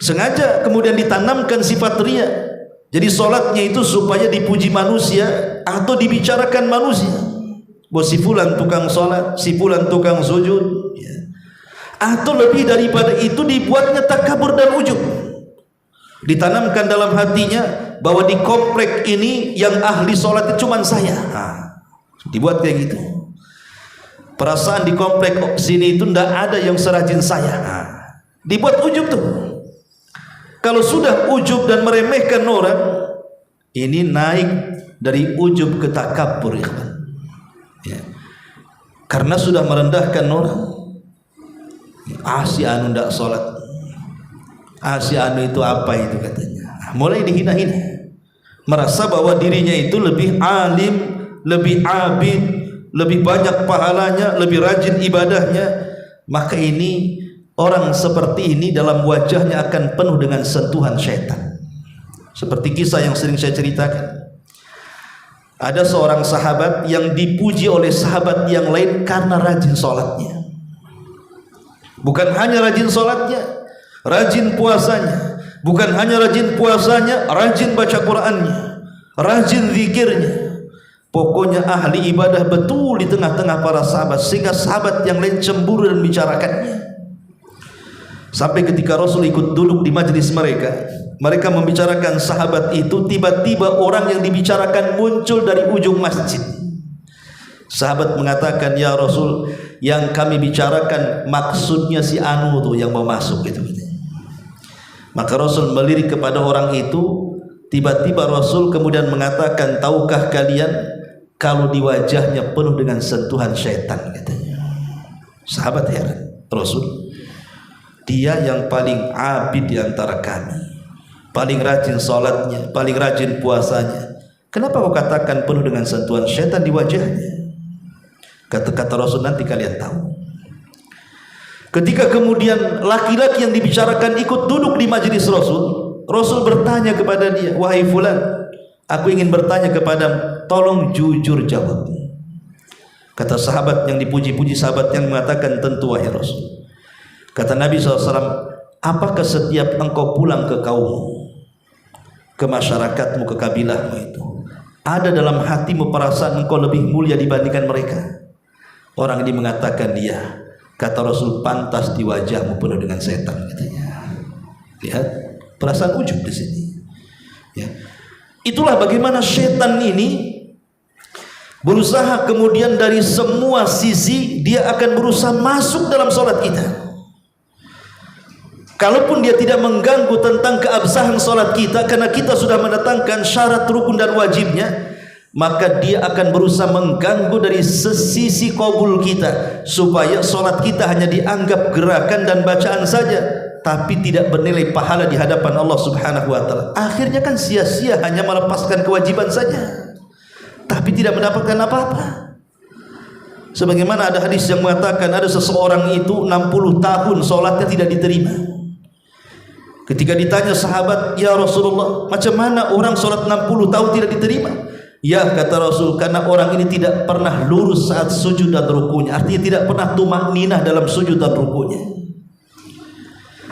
Sengaja kemudian ditanamkan sifat riya. Jadi sholatnya itu supaya dipuji manusia atau dibicarakan manusia, bahwa si fulan tukang sholat, si fulan tukang sujud ya. Atau lebih daripada itu dibuatnya takabur dan ujub. Ditanamkan dalam hatinya bahwa di komplek ini yang ahli sholat itu cuma saya. Dibuat kayak gitu. Perasaan di komplek sini itu tidak ada yang serajin saya. Dibuat ujub tuh. Kalau sudah ujub dan meremehkan orang, ini naik dari ujub ke takabur ya. karena sudah merendahkan orang. Si anu ndak sholat, si anu itu apa itu katanya. Mulai dihina-hina, merasa bahwa dirinya itu lebih alim, lebih abid, lebih banyak pahalanya, lebih rajin ibadahnya. Maka ini orang seperti ini dalam wajahnya akan penuh dengan sentuhan syaitan. Seperti kisah yang sering saya ceritakan. Ada seorang sahabat yang dipuji oleh sahabat yang lain karena rajin sholatnya. Bukan hanya rajin sholatnya, rajin puasanya. Bukan hanya rajin puasanya, rajin baca Qur'annya, rajin zikirnya. Pokoknya ahli ibadah betul di tengah-tengah para sahabat, sehingga sahabat yang lain cemburu dan bicarakannya. Sampai ketika Rasul ikut duduk di majelis mereka, mereka membicarakan sahabat itu, tiba-tiba orang yang dibicarakan muncul dari ujung masjid. Sahabat mengatakan, ya Rasul, yang kami bicarakan maksudnya si anu tuh yang mau masuk gitu. Maka Rasul melirik kepada orang itu. Tiba-tiba Rasul kemudian mengatakan, tahukah kalian kalau di wajahnya penuh dengan sentuhan syaitan katanya. Sahabat heran, Rasul, dia yang paling abid di antara kami, paling rajin sholatnya, paling rajin puasanya, kenapa kau katakan penuh dengan sentuhan syaitan di wajahnya? Kata Rasul, nanti kalian tahu. Ketika kemudian laki-laki yang dibicarakan ikut duduk di majelis Rasul, Rasul bertanya kepada dia, wahai fulan, aku ingin bertanya kepadamu, tolong jujur jawab. Kata sahabat yang dipuji-puji, sahabat yang mengatakan, tentu wahai Rasul. Kata Nabi SAW, apakah setiap engkau pulang ke kaummu, ke masyarakatmu, ke kabilahmu itu, ada dalam hatimu perasaan engkau lebih mulia dibandingkan mereka? Orang ini mengatakan, dia. Kata Rasul, pantas di wajahmu penuh dengan setan katanya. Lihat perasaan ujub di sini. Ya. Itulah bagaimana setan ini berusaha kemudian dari semua sisi dia akan berusaha masuk dalam sholat kita. Kalaupun dia tidak mengganggu tentang keabsahan sholat kita, karena kita sudah mendatangkan syarat rukun dan wajibnya, maka dia akan berusaha mengganggu dari sisi qabul kita, supaya sholat kita hanya dianggap gerakan dan bacaan saja, tapi tidak bernilai pahala di hadapan Allah Subhanahu wa ta'ala. Akhirnya kan sia-sia, hanya melepaskan kewajiban saja, tapi tidak mendapatkan apa-apa. Sebagaimana ada hadis yang mengatakan, ada seseorang itu 60 tahun sholatnya tidak diterima. Ketika ditanya sahabat, ya Rasulullah, macam mana orang sholat 60 tahun tidak diterima? Ya, kata Rasul, karena orang ini tidak pernah lurus saat sujud dan rukunya. Artinya tidak pernah tumakninah dalam sujud dan rukunya.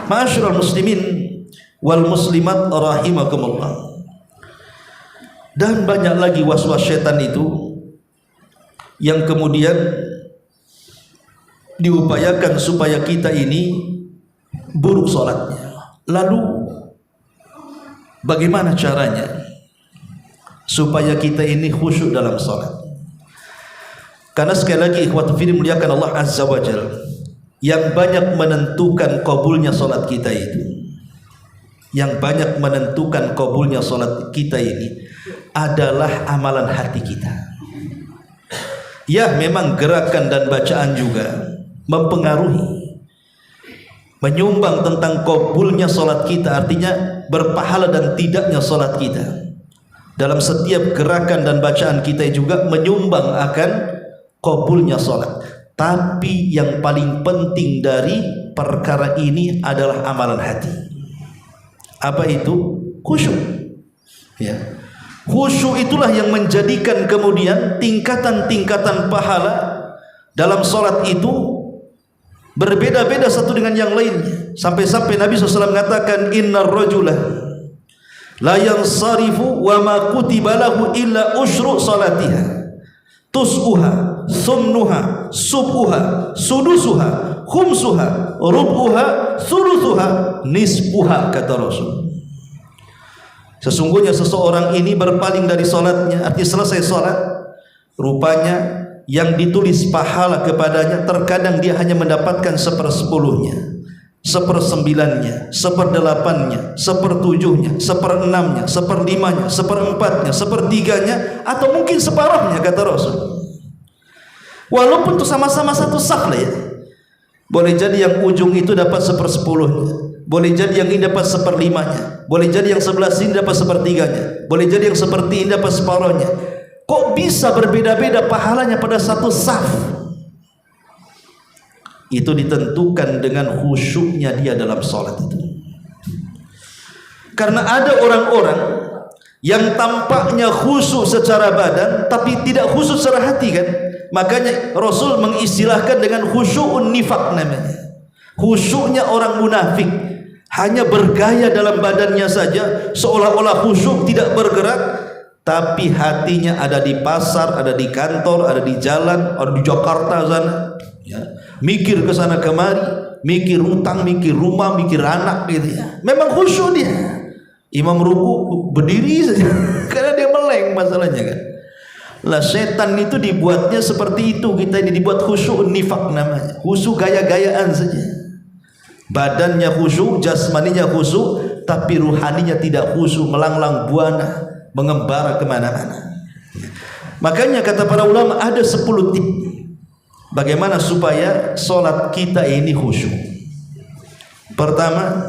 Ma'asyiral muslimin wal muslimat rahimakumullah. Dan banyak lagi waswas syaitan itu yang kemudian diupayakan supaya kita ini buruk sholatnya. Lalu bagaimana caranya supaya kita ini khusyuk dalam sholat? Karena sekali lagi ikhwatu fillah muliakan Allah Azza wa Jalla, yang banyak menentukan kabulnya sholat kita itu, yang banyak menentukan kabulnya sholat kita ini adalah amalan hati kita. Ya, memang gerakan dan bacaan juga mempengaruhi, menyumbang tentang kabulnya sholat kita, artinya berpahala dan tidaknya sholat kita. Dalam setiap gerakan dan bacaan kita juga menyumbang akan kabulnya sholat. Tapi yang paling penting dari perkara ini adalah amalan hati. Apa itu? Khusyuk. Ya. Khusyuk itulah yang menjadikan kemudian tingkatan-tingkatan pahala dalam sholat itu berbeda-beda satu dengan yang lainnya. Sampai-sampai Nabi SAW mengatakan, innar rajulah la yansarifu wa ma kutiba lahu illa usyru salatiha tus'uha sumnuha subuha sudusuha khumsuha rubuha sulusuha nispuha, kata Rasul. Sesungguhnya seseorang ini berpaling dari salatnya, arti selesai salat, rupanya yang ditulis pahala kepadanya terkadang dia hanya mendapatkan 1/10-nya, 1/9-nya, 1/8-nya, 1/7-nya, 1/6-nya, 1/5-nya, 1/4-nya, 1/3-nya, atau mungkin separuhnya, kata Rasul. Walaupun itu sama-sama satu saf lah ya. Boleh jadi yang ujung itu dapat 1/10-nya, boleh jadi yang ini dapat 1/5-nya, boleh jadi yang sebelah sini dapat 1/3-nya, boleh jadi yang seperti ini dapat separuhnya. Kok bisa berbeda-beda pahalanya pada satu saf? Itu ditentukan dengan khusyuknya dia dalam sholat itu. Karena ada orang-orang yang tampaknya khusyuk secara badan tapi tidak khusyuk secara hati kan. Makanya Rasul mengistilahkan dengan khusyu'un nifaq namanya. Khusyuknya orang munafik, hanya bergaya dalam badannya saja, seolah-olah khusyuk, tidak bergerak, tapi hatinya ada di pasar, ada di kantor, ada di jalan, ada di Jakarta sana, ya. Mikir ke sana kemari, mikir utang, mikir rumah, mikir anak gitu ya. Memang khusyuk dia. Imam ruku berdiri saja karena dia meleng masalahnya kan. Lah setan itu dibuatnya seperti itu, kita ini dibuat khusyuk nifaq namanya. Khusyuk gaya-gayaan saja. Badannya khusyuk, jasmaninya khusyuk, tapi ruhaninya tidak khusyuk, melanglang buana, mengembara kemana-mana. Makanya kata para ulama ada 10 tip bagaimana supaya solat kita ini khusyuk. Pertama,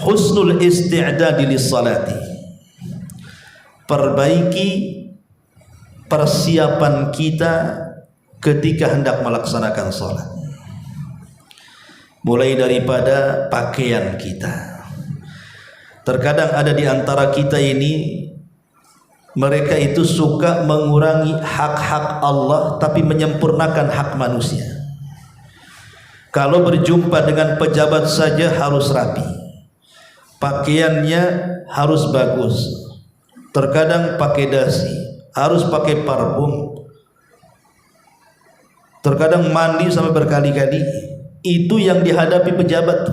husnul isti'dadi lis-salati. Perbaiki persiapan kita ketika hendak melaksanakan sholat, mulai daripada pakaian kita. Terkadang ada di antara kita ini, mereka itu suka mengurangi hak-hak Allah tapi menyempurnakan hak manusia. Kalau berjumpa dengan pejabat saja harus rapi, pakaiannya harus bagus, terkadang pakai dasi, harus pakai parfum, terkadang mandi sampai berkali-kali. Itu yang dihadapi pejabat.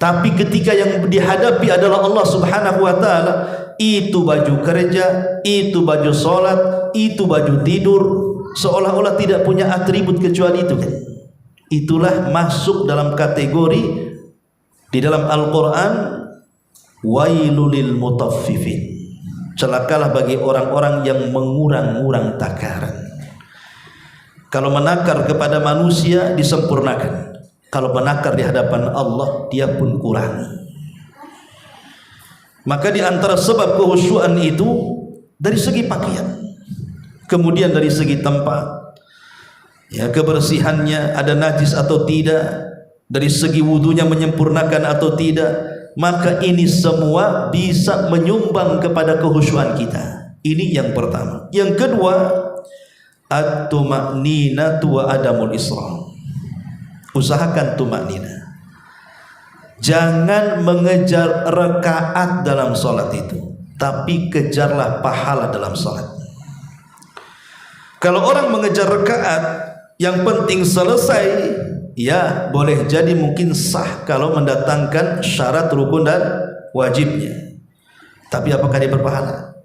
Tapi ketika yang dihadapi adalah Allah Subhanahu wa ta'ala, itu baju kerja, itu baju sholat, itu baju tidur, seolah-olah tidak punya atribut kecuali itu kan. Itulah masuk dalam kategori di dalam Al-Quran, wailulil mutaffifin. Celakalah bagi orang-orang yang mengurang-urang takaran. Kalau menakar kepada manusia disempurnakan, kalau menakar di hadapan Allah dia pun kurangi. Maka di antara sebab kehusyuan itu dari segi pakaian, kemudian dari segi tempat, ya, kebersihannya ada najis atau tidak, dari segi wudunya menyempurnakan atau tidak. Maka ini semua bisa menyumbang kepada kehusyuan kita. Ini yang pertama. Yang kedua, at-tuma'ninatu wa adamul isra. Usahakan tuma'nina. Jangan mengejar rakaat dalam sholat itu, tapi kejarlah pahala dalam sholat. Kalau orang mengejar rakaat, yang penting selesai, ya boleh jadi mungkin sah kalau mendatangkan syarat rukun dan wajibnya. Tapi apakah dia berpahala?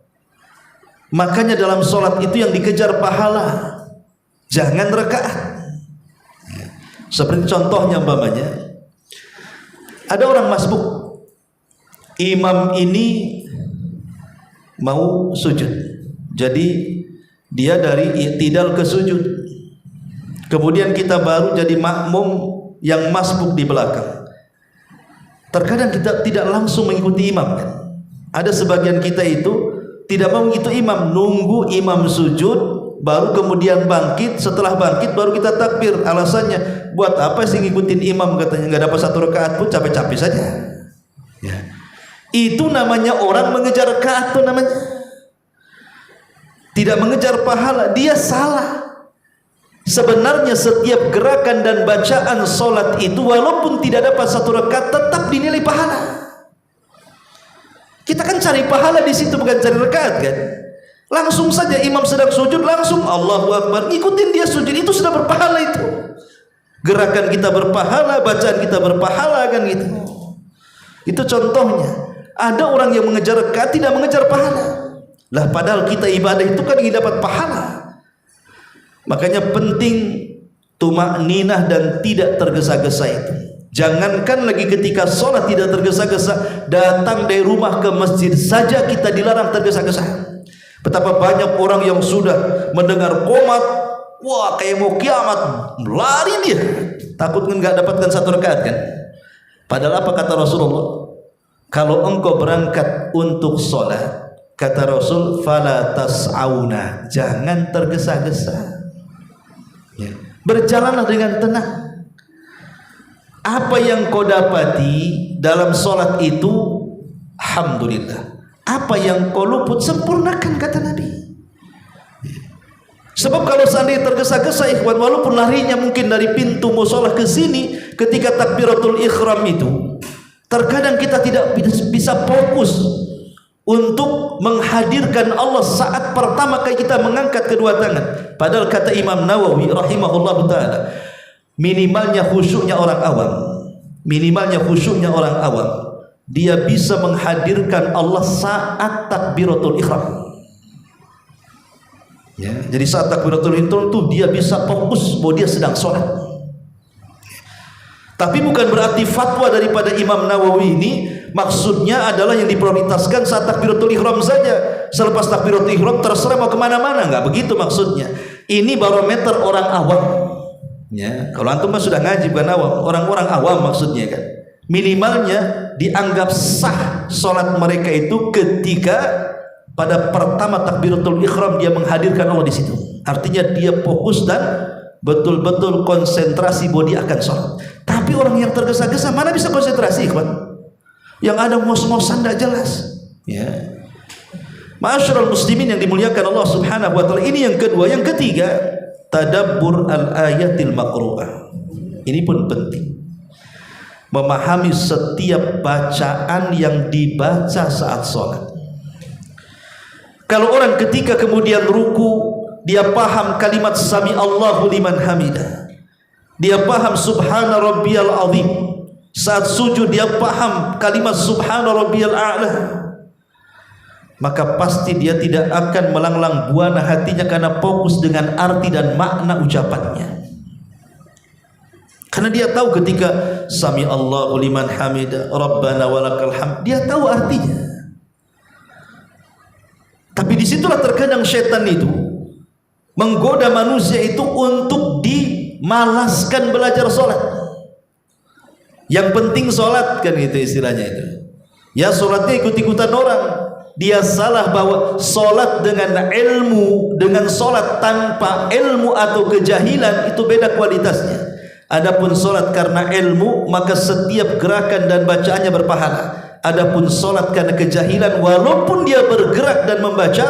Makanya dalam sholat itu yang dikejar pahala, jangan rakaat. Seperti contohnya umpamanya, ada orang masbuk, imam ini mau sujud, jadi dia dari i'tidal ke sujud. Kemudian kita baru jadi makmum yang masbuk di belakang. Terkadang kita tidak langsung mengikuti imam kan. Ada sebagian kita itu tidak mau mengikuti imam, nunggu imam sujud baru kemudian bangkit. Setelah bangkit baru kita takbir. Alasannya, buat apa sih ngikutin imam, katanya nggak dapat satu rakaat pun capek-capek saja. Ya. Itu namanya orang mengejar rakaat, itu namanya tidak mengejar pahala. Dia salah. Sebenarnya setiap gerakan dan bacaan solat itu walaupun tidak dapat satu rakaat tetap dinilai pahala. Kita kan cari pahala di situ, bukan cari rakaat kan. Langsung saja imam sedang sujud langsung Allahu Akbar, ikutin dia sujud, itu sudah berpahala itu. Gerakan kita berpahala, bacaan kita berpahala kan gitu. Itu contohnya. Ada orang yang mengejar rakaat tidak mengejar pahala. Lah padahal kita ibadah itu kan ingin dapat pahala. Makanya penting tuma'ninah dan tidak tergesa-gesa itu. Jangankan lagi ketika sholat tidak tergesa-gesa, datang dari rumah ke masjid saja kita dilarang tergesa-gesa. Betapa banyak orang yang sudah mendengar qomat, wah kayak mau kiamat, lari dia, takut nggak dapatkan 1 rakaat kan. Padahal apa kata Rasulullah? Kalau engkau berangkat untuk sholat, kata Rasul, fala tas'auna, jangan tergesa-gesa, ya. Berjalanlah dengan tenang. Apa yang kau dapati dalam sholat itu, alhamdulillah. Apa yang kau luput, sempurnakan, kata Nabi. Sebab kalau seandainya tergesa-gesa ikhwan, walaupun larinya mungkin dari pintu musola ke sini, ketika takbiratul ihram itu, terkadang kita tidak bisa fokus untuk menghadirkan Allah saat pertama kali kita mengangkat kedua tangan. Padahal kata Imam Nawawi rahimahullah ta'ala, minimalnya khusyuknya orang awam, dia bisa menghadirkan Allah saat takbiratul ihram. Ya, jadi saat takbiratul ihram itu dia bisa fokus bahwa dia sedang sholat. Tapi bukan berarti fatwa daripada Imam Nawawi ini maksudnya adalah yang diprioritaskan saat takbiratul ihram saja. Selepas takbiratul ihram terserah mau kemana-mana, nggak begitu maksudnya. Ini barometer orang awam. Ya, kalau antum mah sudah ngaji bukan awam, orang-orang awam maksudnya kan. Minimalnya dianggap sah sholat mereka itu ketika pada pertama takbiratul ihram dia menghadirkan Allah di situ. Artinya dia fokus dan betul-betul konsentrasi bahwa dia akan sholat. Tapi orang yang tergesa-gesa mana bisa konsentrasi, kawan? Yang ada mos-mosan tidak jelas. Ya. Ma'asyiral muslimin yang dimuliakan Allah Subhanahu wa taala. Ini yang kedua, yang ketiga, tadabbur al-ayatil maqru'ah. Ini pun penting. Memahami setiap bacaan yang dibaca saat sholat. Kalau orang ketika kemudian ruku, dia paham kalimat sami Allahu liman hamidah, dia paham subhana rabbiyal azim. Saat sujud dia paham kalimat subhana rabbiyal a'la, maka pasti dia tidak akan melanglang buana hatinya karena fokus dengan arti dan makna ucapannya. Karena dia tahu ketika sami Allahu liman hamidah rabbana walakal hamd, dia tahu artinya. Tapi disitulah terkadang syaitan itu menggoda manusia itu untuk dimalaskan belajar sholat. Yang penting sholat kan, itu istilahnya itu. Ya sholatnya ikut-ikutan orang. Dia salah bahwa sholat dengan ilmu, dengan sholat tanpa ilmu atau kejahilan itu beda kualitasnya. Adapun sholat karena ilmu, maka setiap gerakan dan bacaannya berpahala. Adapun sholat karena kejahilan, walaupun dia bergerak dan membaca,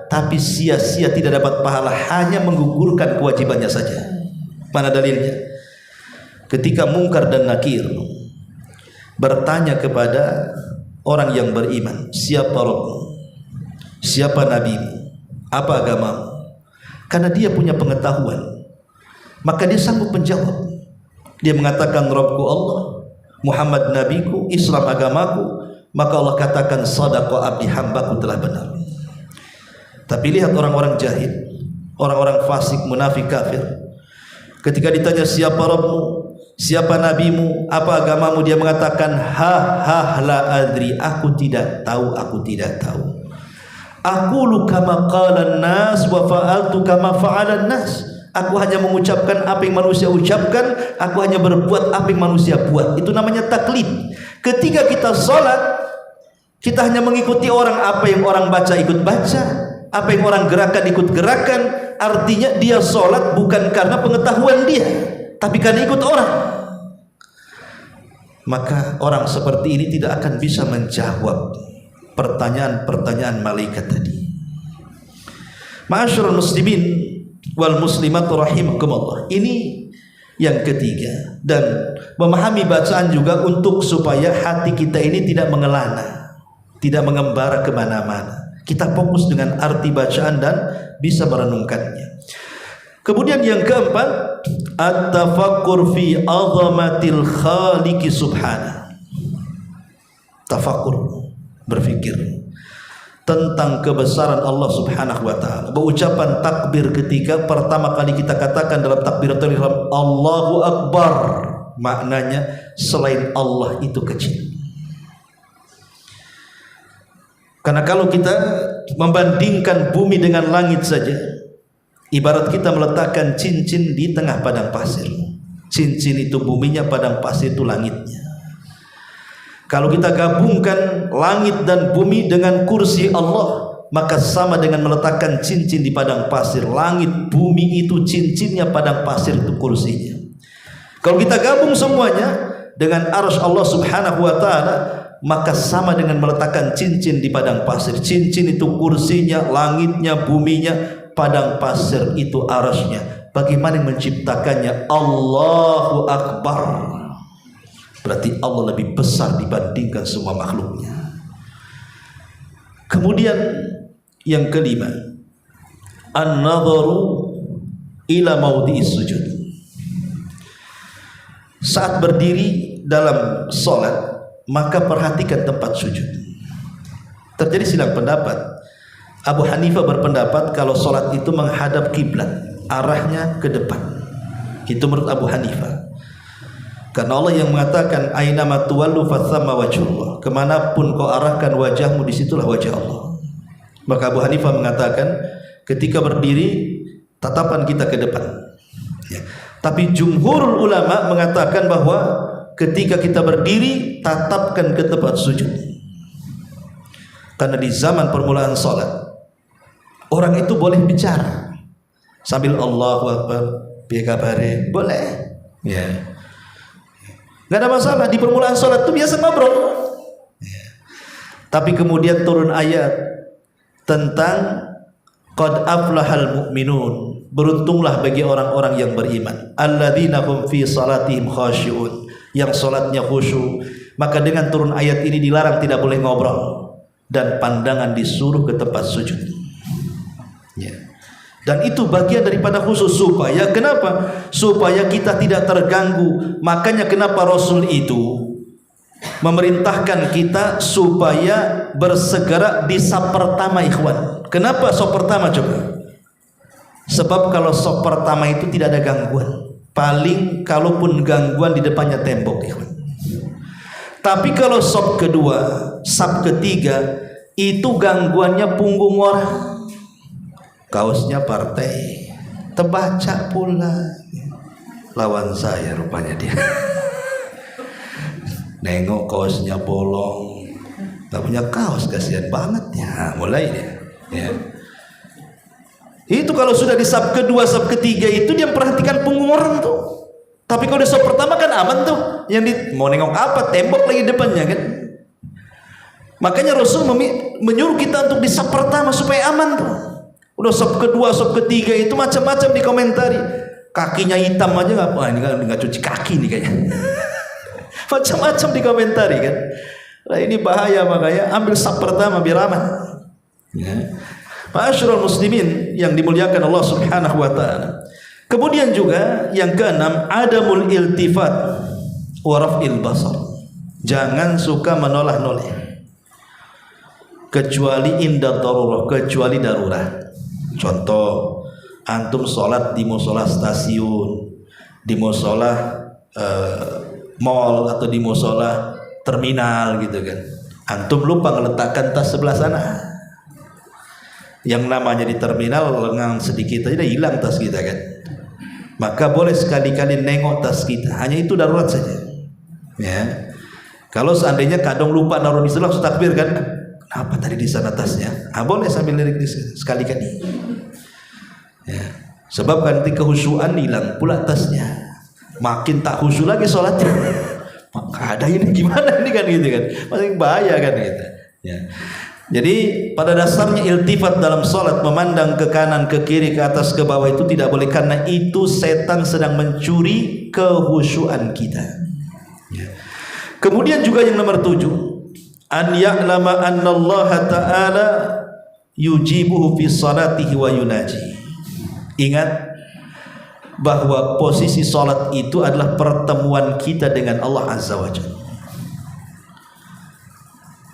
tapi sia-sia, tidak dapat pahala, hanya menggugurkan kewajibannya saja. Mana dalilnya? Ketika Munkar dan Nakir bertanya kepada orang yang beriman, siapa Rabbmu? Siapa Nabimu? Apa agamamu? Karena dia punya pengetahuan, maka dia sanggup menjawab. Dia mengatakan Rabbku Allah, Muhammad nabiku, Islam agamaku. Maka Allah katakan sadaqa abdi, hambaku telah benar. Tapi lihat orang-orang jahil, orang-orang fasik, munafik, kafir, ketika ditanya siapa Rabbmu, siapa nabimu, apa agamamu, dia mengatakan la adri, aku tidak tahu, aku tidak tahu. Aqulu kama qala an-nas wa fa'altu kama fa'ala an-nas. Aku hanya mengucapkan apa yang manusia ucapkan, aku hanya berbuat apa yang manusia buat. Itu namanya taklid. Ketika kita sholat, kita hanya mengikuti orang, apa yang orang baca ikut baca, apa yang orang gerakan ikut gerakan. Artinya dia sholat bukan karena pengetahuan dia, tapi karena ikut orang. Maka orang seperti ini tidak akan bisa menjawab pertanyaan-pertanyaan malaikat tadi. Ma'asyiral muslimin wal muslimat rahimakumullah. Ini yang ketiga. Dan memahami bacaan juga untuk supaya hati kita ini tidak mengelana, tidak mengembara kemana-mana. Kita fokus dengan arti bacaan dan bisa merenungkannya. Kemudian yang keempat, at-tafakkur fi azamatil khaliqi subhanahu. Tafakkur, berfikir tentang kebesaran Allah Subhanahu wa taala. Berucapan takbir ketika pertama kali kita katakan dalam takbiratul ihram Allahu Akbar, maknanya selain Allah itu kecil. Karena kalau kita membandingkan bumi dengan langit saja, ibarat kita meletakkan cincin di tengah padang pasir. Cincin itu buminya, padang pasir itu langitnya. Kalau kita gabungkan langit dan bumi dengan kursi Allah, maka sama dengan meletakkan cincin di padang pasir. Langit, bumi itu cincinnya, padang pasir itu kursinya. Kalau kita gabung semuanya dengan arsy Allah Subhanahu wa ta'ala, maka sama dengan meletakkan cincin di padang pasir. Cincin itu kursinya, langitnya, buminya, padang pasir itu arsy-nya. Bagaimana yang menciptakannya? Allahu Akbar. Berarti Allah lebih besar dibandingkan semua makhluknya. Kemudian yang kelima, an-nadharu ila maudhi'is sujud. Saat berdiri dalam sholat, maka perhatikan tempat sujud. Terjadi silang pendapat. Abu Hanifah berpendapat kalau sholat itu menghadap kiblat, arahnya ke depan. Itu menurut Abu Hanifah. Karena Allah yang mengatakan ainama tuwallu fathamma wajhullah. Kemanapun kau arahkan wajahmu, disitulah wajah Allah. Maka Abu Hanifah mengatakan ketika berdiri tatapan kita ke depan. Ya. Tapi jumhurul ulama mengatakan bahwa ketika kita berdiri tatapkan ke tempat sujud. Karena di zaman permulaan salat orang itu boleh bicara sambil Allahu Akbar, piye kabare, boleh. Ya. Enggak ada masalah, di permulaan salat itu biasa ngobrol. Ya. Tapi kemudian turun ayat tentang qad aflahal mu'minun, beruntunglah bagi orang-orang yang beriman, alladzina hum fi salatihim khashi'un, yang salatnya khusyuk. Maka dengan turun ayat ini dilarang tidak boleh ngobrol dan pandangan disuruh ke tempat sujud. Ya. Dan itu bagian daripada khusus. Supaya kenapa? Supaya kita tidak terganggu. Makanya kenapa Rasul itu memerintahkan kita supaya bersegera di saf pertama, ikhwan. Kenapa saf pertama coba? Sebab kalau saf pertama itu tidak ada gangguan. Paling kalaupun gangguan di depannya tembok, ikhwan. Tapi kalau saf kedua, saf ketiga, itu gangguannya punggung orang. Kaosnya partai, terbaca pula. Lawan saya rupanya dia. Nengok kaosnya bolong, gak punya kaos, kasihan banget ya. Mulai dia. Ya. Itu kalau sudah di saf kedua, saf ketiga itu dia perhatikan punggung orang tuh. Tapi kalau di saf pertama kan aman tuh. Yang mau nengok apa? Tembok lagi depannya kan. Makanya Rasul menyuruh kita untuk di saf pertama supaya aman tuh. Udah saf kedua, saf ketiga itu macam-macam dikomentari. Kakinya hitam aja nggak? Wah, ini nggak cuci kaki nih kayaknya. Macam-macam dikomentari kan. Nah ini bahaya, makanya ambil saf pertama biar aman. Ya. Ma'asyiral muslimin yang dimuliakan Allah Subhanahu wa taala. Kemudian juga yang keenam, adamul iltifat wa raf'il basar. Jangan suka menoleh-noleh. Kecuali inda darurah, kecuali darurat. Contoh, antum sholat di musola stasiun, di musola mall atau di musola terminal gitu kan. Antum lupa meletakkan tas sebelah sana. Yang namanya di terminal lengang sedikit aja hilang tas kita kan. Maka boleh sekali-kali nengok tas kita. Hanya itu darurat saja. Ya. Kalau seandainya kadang lupa naruh di sana, langsung takbir kan. Apa tadi di sana tasnya? Boleh sambil lirik sekali-kali. Ya. Sebab nanti kehusuan hilang pula tasnya. Makin tak khusyuk lagi sholatnya. Maka ada ini gimana ini kan gitu kan. Masih bahaya kan gitu. Ya. Jadi pada dasarnya iltifat dalam sholat, memandang ke kanan, ke kiri, ke atas, ke bawah itu tidak boleh, karena itu setan sedang mencuri kehusyuan kita. Ya. Kemudian juga yang nomor 7, an ya'lama anna Allah ta'ala yujibuhu fi salatihi wa yunaji. Ingat bahwa posisi salat itu adalah pertemuan kita dengan Allah Azza wa Jalla.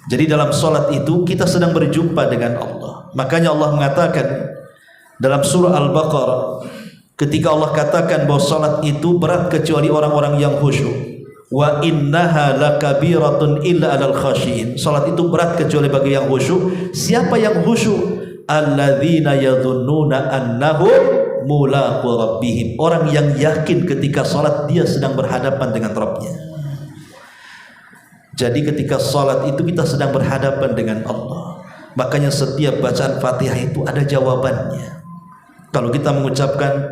Jadi dalam salat itu kita sedang berjumpa dengan Allah. Makanya Allah mengatakan dalam surah Al-Baqarah, ketika Allah katakan bahwa salat itu berat kecuali orang-orang yang khusyuk. wa innaha lakabiratun illa 'alal khashiin. Salat itu berat kecuali bagi yang khusyuk. Siapa yang khusyuk? Alladzina yadhunnuna annahum mulaqu rabbihim. Orang yang yakin ketika salat dia sedang berhadapan dengan Rabbnya. Jadi ketika salat itu kita sedang berhadapan dengan Allah. Makanya setiap bacaan Fatihah itu ada jawabannya. Kalau kita mengucapkan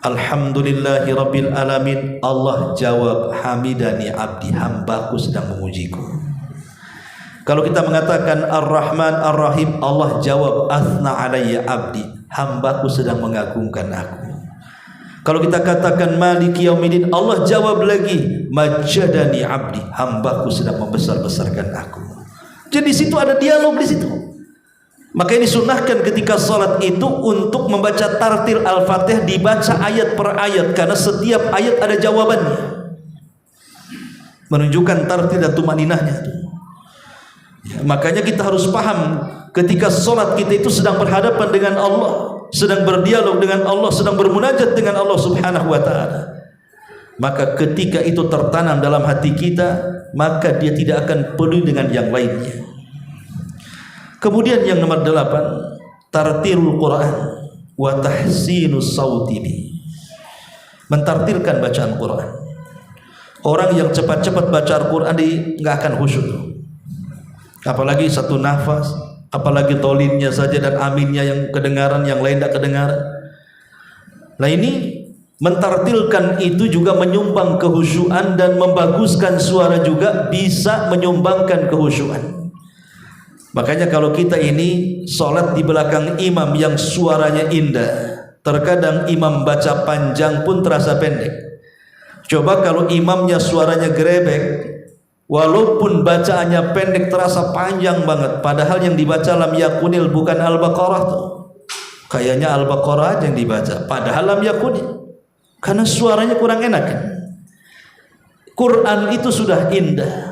Alhamdulillahi Rabbil Alamin, Allah jawab hamidani abdi, hambaku sedang memujiku. Kalau kita mengatakan Ar-Rahman Ar-Rahim, Allah jawab athna alayya abdi, hambaku sedang mengagungkan aku. Kalau kita katakan Maliki Yaumiddin, Allah jawab lagi majadani abdi, hambaku sedang membesar-besarkan aku. Jadi di situ ada dialog di situ. Maka ini sunnahkan ketika salat itu untuk membaca tartil Al-Fatihah, dibaca ayat per ayat, karena setiap ayat ada jawabannya, menunjukkan tartil dan tumaninahnya. Ya, makanya kita harus paham ketika salat kita itu sedang berhadapan dengan Allah, sedang berdialog dengan Allah, sedang bermunajat dengan Allah Subhanahu wa taala. Maka ketika itu tertanam dalam hati kita, maka dia tidak akan peduli dengan yang lainnya. Kemudian yang nomor 8, tartilul Quran wa tahsinus sauti bi. Mentartilkan bacaan Quran. Orang yang cepat-cepat baca Al-Quran nggak akan khusyuk. Apalagi satu nafas, apalagi tolinnya saja dan aminnya yang kedengaran, yang lain tidak kedengaran. Nah ini mentartilkan itu juga menyumbang kehusyuan, dan membaguskan suara juga bisa menyumbangkan kehusyuan. Makanya kalau kita ini sholat di belakang imam yang suaranya indah, terkadang imam baca panjang pun terasa pendek. Coba kalau imamnya suaranya gerebek, walaupun bacaannya pendek terasa panjang banget, padahal yang dibaca lam yakunil bukan Al-Baqarah tuh. Kayaknya Al-Baqarah aja yang dibaca, padahal lam yakunil, karena suaranya kurang enak kan? Quran itu sudah indah,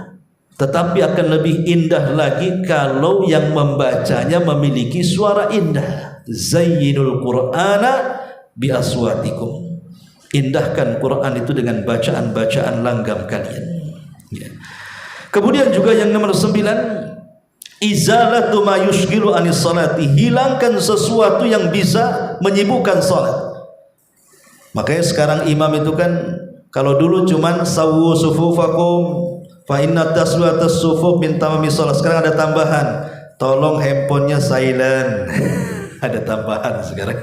tetapi akan lebih indah lagi kalau yang membacanya memiliki suara indah. Zayyinul Qur'ana bi aswatikum. Indahkan Quran itu dengan bacaan-bacaan langgam kalian. Ya. Kemudian juga yang nomor 9, izalatu ma yushghilu anis salati. Hilangkan sesuatu yang bisa menyibukkan salat. Makanya sekarang imam itu kan, kalau dulu cuman sawwu sufufakum fa inna taswiyatas sufuf min tamami shalah. Sekarang ada tambahan, tolong handphonenya silent. Ada tambahan sekarang,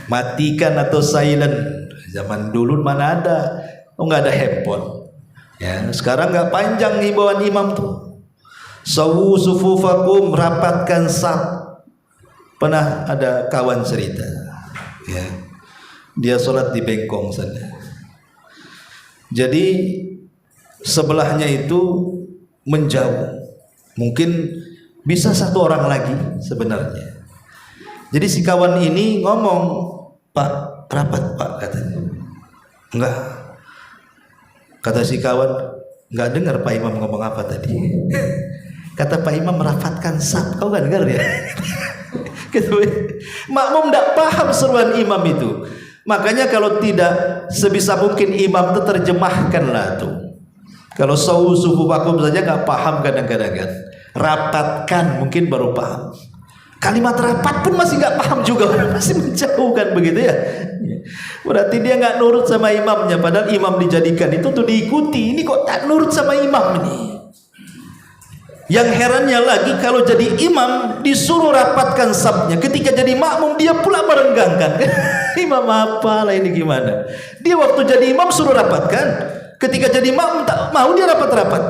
matikan atau silent. Zaman dulu mana ada, nggak ada handphone. Ya, sekarang nggak panjang himbauan imam tuh. Sawu sufufakum, rapatkan saf. Pernah ada kawan cerita, ya, dia sholat di bengkong sana. Jadi sebelahnya itu menjauh, mungkin bisa satu orang lagi sebenarnya. Jadi si kawan ini ngomong, Pak, rapat Pak, katanya. Enggak, kata si kawan, enggak dengar Pak Imam ngomong apa tadi. Kata Pak Imam merapatkan saf, kau enggak dengar ya? Gitu. Makmum enggak paham seruan imam itu. Makanya kalau tidak, sebisa mungkin imam itu terjemahkanlah tuh. Kalau sawu sufufakum saja nggak paham kadang-kadang kan. Rapatkan mungkin baru paham. Kalimat rapat pun masih nggak paham juga, masih menjauhkan begitu ya. Berarti dia nggak nurut sama imamnya, padahal imam dijadikan itu tuh diikuti. Ini kok tak nurut sama imam ini. Yang herannya lagi kalau jadi imam disuruh rapatkan safnya, ketika jadi makmum dia pula merenggangkan. Imam apa lah ini gimana? Dia waktu jadi imam suruh rapatkan, ketika jadi makmum tak mau dia rapat-rapat.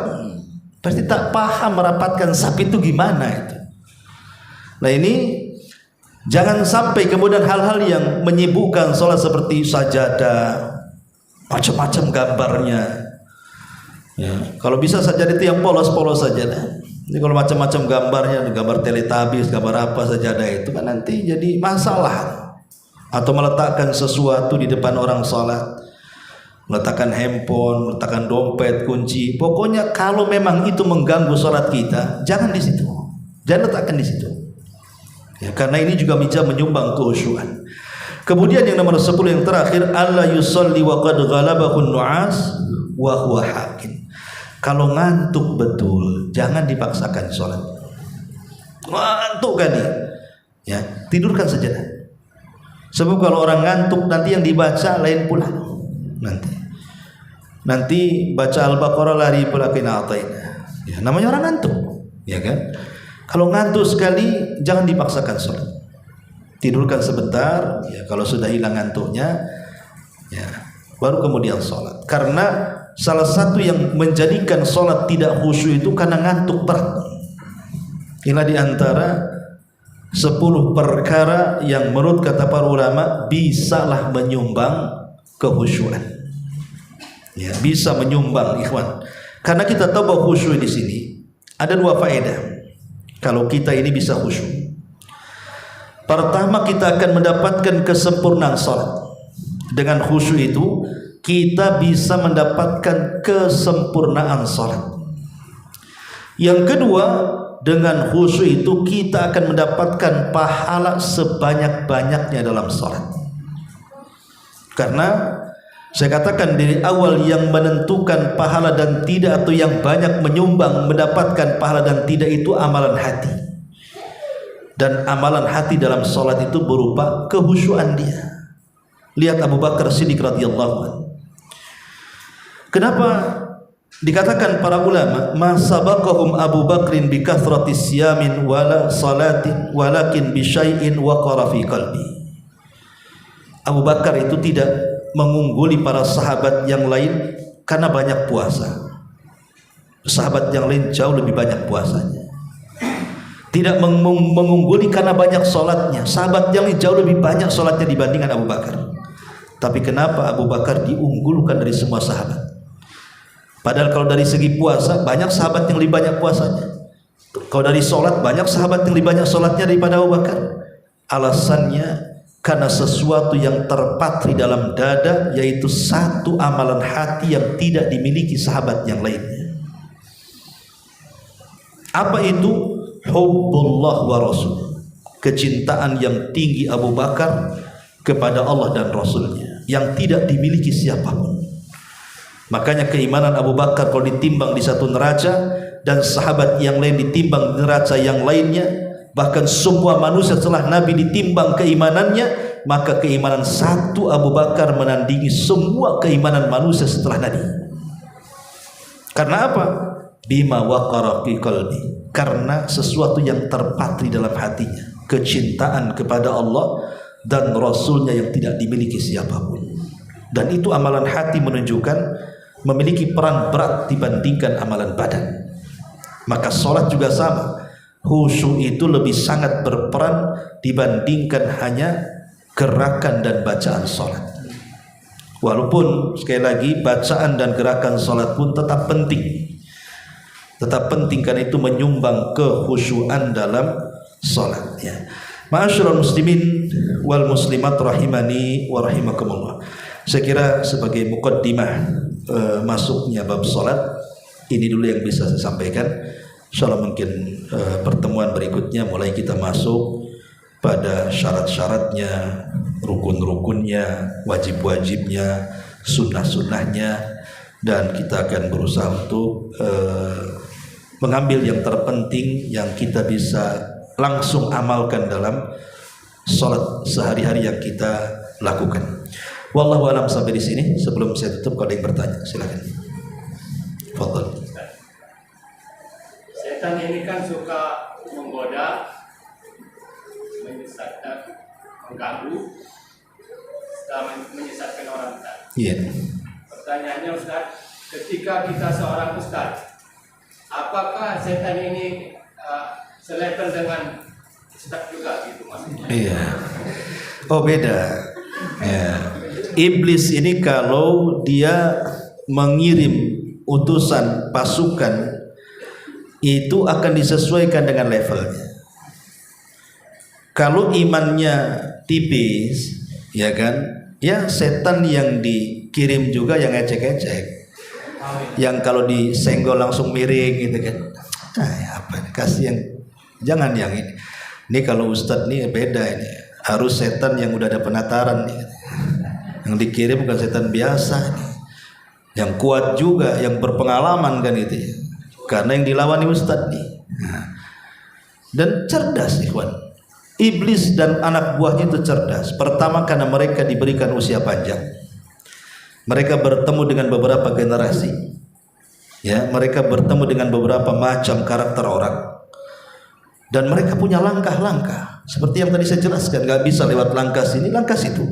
Pasti tak paham merapatkan saf itu gimana itu. Nah ini jangan sampai kemudian hal-hal yang menyibukkan sholat seperti sajadah, macam-macam gambarnya. Ya, kalau bisa sajadah itu yang polos-polos saja lah. Ini kalau macam-macam gambarnya, gambar teletabis, gambar apa sajadah itu kan nanti jadi masalah. Atau meletakkan sesuatu di depan orang sholat, meletakkan handphone, meletakkan dompet, kunci. Pokoknya kalau memang itu mengganggu sholat kita, jangan di situ, jangan letakkan di situ. Ya, karena ini juga bisa menyumbang kehusyuan. Kemudian yang nomor 10 yang terakhir, alla yusalli wa qad ghalabahu nu'as wa huwa hakin. Kalau ngantuk betul, jangan dipaksakan sholat. Ngantuk kali, ya tidurkan saja. Sebab kalau orang ngantuk nanti yang dibaca lain pula. Nanti baca Al-Baqarah lari pula kena ataina. Ya, namanya orang ngantuk, ya kan? Kalau ngantuk sekali, jangan dipaksakan sholat. Tidurkan sebentar, ya kalau sudah hilang ngantuknya, ya baru kemudian sholat. Karena salah satu yang menjadikan sholat tidak khusyuk itu karena ngantuk berat. Inilah diantara 10 perkara yang menurut kata para ulama bisalah menyumbang kekhusyuan. Ya, bisa menyumbang ikhwan. Karena kita tahu bahwa khusyuk di sini ada 2 faedah. Kalau kita ini bisa khusyuk. Pertama, kita akan mendapatkan kesempurnaan sholat. Dengan khusyuk itu kita bisa mendapatkan kesempurnaan sholat. Yang kedua, dengan khusyuk itu kita akan mendapatkan pahala sebanyak-banyaknya dalam sholat. Karena saya katakan dari awal, yang menentukan pahala dan tidak, atau yang banyak menyumbang mendapatkan pahala dan tidak, itu amalan hati. Dan amalan hati dalam sholat itu berupa kehusyuan dia. Lihat Abu Bakar Siddiq radhiyallahu anhu. Kenapa dikatakan para ulama ma sabaqahum Abu Bakrin bi kathrati siyamin wala salatin walakin bi syai'in waqara fi qalbi. Abu Bakar itu tidak mengungguli para sahabat yang lain karena banyak puasa. Sahabat yang lain jauh lebih banyak puasanya. Tidak mengungguli karena banyak sholatnya. Sahabat yang lain jauh lebih banyak sholatnya dibandingkan Abu Bakar. Tapi kenapa Abu Bakar diunggulkan dari semua sahabat? Padahal kalau dari segi puasa, banyak sahabat yang lebih banyak puasanya. Kalau dari sholat, banyak sahabat yang lebih banyak sholatnya daripada Abu Bakar. Alasannya karena sesuatu yang terpatri dalam dada, yaitu satu amalan hati yang tidak dimiliki sahabat yang lainnya. Apa itu? Hubbullah wa Rasul. Kecintaan yang tinggi Abu Bakar kepada Allah dan Rasulnya yang tidak dimiliki siapapun. Makanya keimanan Abu Bakar kalau ditimbang di satu neraca, dan sahabat yang lain ditimbang di neraca yang lainnya, bahkan semua manusia setelah Nabi ditimbang keimanannya, maka keimanan satu Abu Bakar menandingi semua keimanan manusia setelah Nabi. Karena apa? Bima waqara fi qalbi. Karena sesuatu yang terpatri dalam hatinya, kecintaan kepada Allah dan Rasulnya yang tidak dimiliki siapapun. Dan itu amalan hati menunjukkan memiliki peran berat dibandingkan amalan badan. Maka sholat juga sama. Khusyuk itu lebih sangat berperan dibandingkan hanya gerakan dan bacaan sholat. Walaupun sekali lagi bacaan dan gerakan sholat pun tetap penting. Tetap penting karena itu menyumbang kekhusyuan dalam sholat. Ya. Ma'asyiral muslimin wal muslimat rahimani wa rahimakumullah. Saya kira sebagai muqaddimah masuknya bab salat, ini dulu yang bisa saya sampaikan. Insyaallah mungkin pertemuan berikutnya mulai kita masuk pada syarat-syaratnya, rukun-rukunnya, wajib-wajibnya, sunnah-sunnahnya, dan kita akan berusaha untuk mengambil yang terpenting yang kita bisa langsung amalkan dalam salat sehari-hari yang kita lakukan. Wallahu a'lam. Sampai di sini. Sebelum saya tutup, kalau ada yang bertanya silakan. Fadhal. Setan ini kan suka menggoda, menyesatkan, mengganggu, menyesatkan orang tadi. Iya. Pertanyaannya Ustaz, ketika kita seorang Ustaz, apakah setan ini selevel dengan Ustaz juga gitu maksudnya? Iya. Oh beda. Ya. Iblis ini kalau dia mengirim utusan pasukan itu akan disesuaikan dengan levelnya. Kalau imannya tipis, ya kan, ya setan yang dikirim juga yang ecek-ecek, yang kalau disenggol langsung miring gitu kan. Apa kasihan, jangan yang ini. Ini kalau Ustadz nih beda ini, harus setan yang udah ada penataran nih. Yang dikirim bukan setan biasa nih. yang kuat juga, yang berpengalaman kan itu ya. Karena yang dilawan ini ustadz nih. Nah. Dan cerdas ikhwan. Iblis dan anak buahnya itu cerdas. Pertama karena mereka diberikan usia panjang. Mereka bertemu dengan beberapa generasi. Ya, mereka bertemu dengan beberapa macam karakter orang. Dan mereka punya langkah-langkah. Seperti yang tadi saya jelaskan, nggak bisa lewat langkah sini, langkah situ.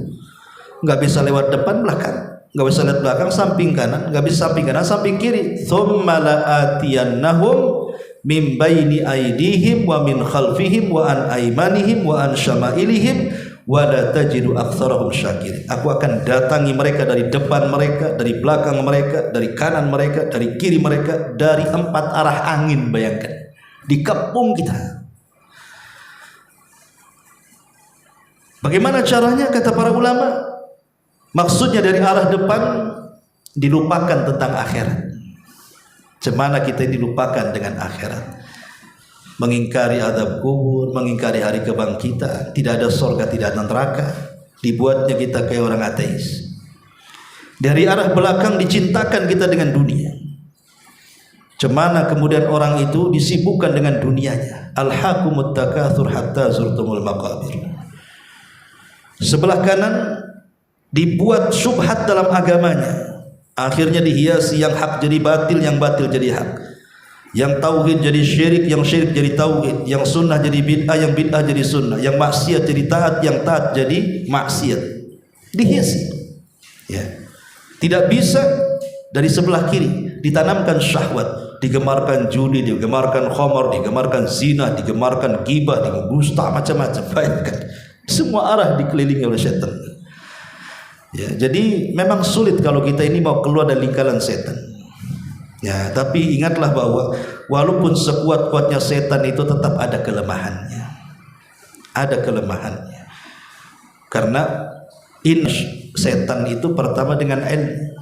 Nggak bisa lewat depan, belakang. Nggak bisa lihat belakang, samping kanan. Nggak bisa samping kanan, samping kiri. Thumma la'atiyannahum min baini aydihim wa min khalfihim wa an aymanihim wa an syama'ilihim wa la tajidu aktsarahum syakirin. Aku akan datangi mereka dari depan mereka, dari belakang mereka, dari kanan mereka, dari kiri mereka, dari 4 arah angin. Bayangkan, dikepung kita. Bagaimana caranya? Kata para ulama, maksudnya dari arah depan dilupakan tentang akhirat. Cemana kita dilupakan dengan akhirat, mengingkari azab kubur, mengingkari hari kebangkitan, tidak ada surga, tidak ada neraka, dibuatnya kita kayak orang ateis. Dari arah belakang dicintakan kita dengan dunia. Cemana kemudian orang itu disibukkan dengan dunianya. Alhaqumut takatsur hatta zurtumul maqabir. Sebelah kanan dibuat syubhat dalam agamanya, akhirnya dihiasi yang hak jadi batil, yang batil jadi hak, yang tauhid jadi syirik, yang syirik jadi tauhid, yang sunnah jadi bid'ah, yang bid'ah jadi sunnah, yang maksiat jadi taat, yang taat jadi maksiat. Dihiasi ya. Tidak bisa dari sebelah kiri ditanamkan syahwat, digemarkan judi, digemarkan khamar, digemarkan zina, digemarkan ghibah, digemarkan macam-macam. Bayangkan, semua arah dikelilingi oleh setan. Ya, jadi memang sulit kalau kita ini mau keluar dari lingkaran setan. Ya, tapi ingatlah bahwa walaupun sekuat-kuatnya setan itu tetap ada kelemahannya. Ada kelemahannya. Karena setan itu pertama dengan ilmu.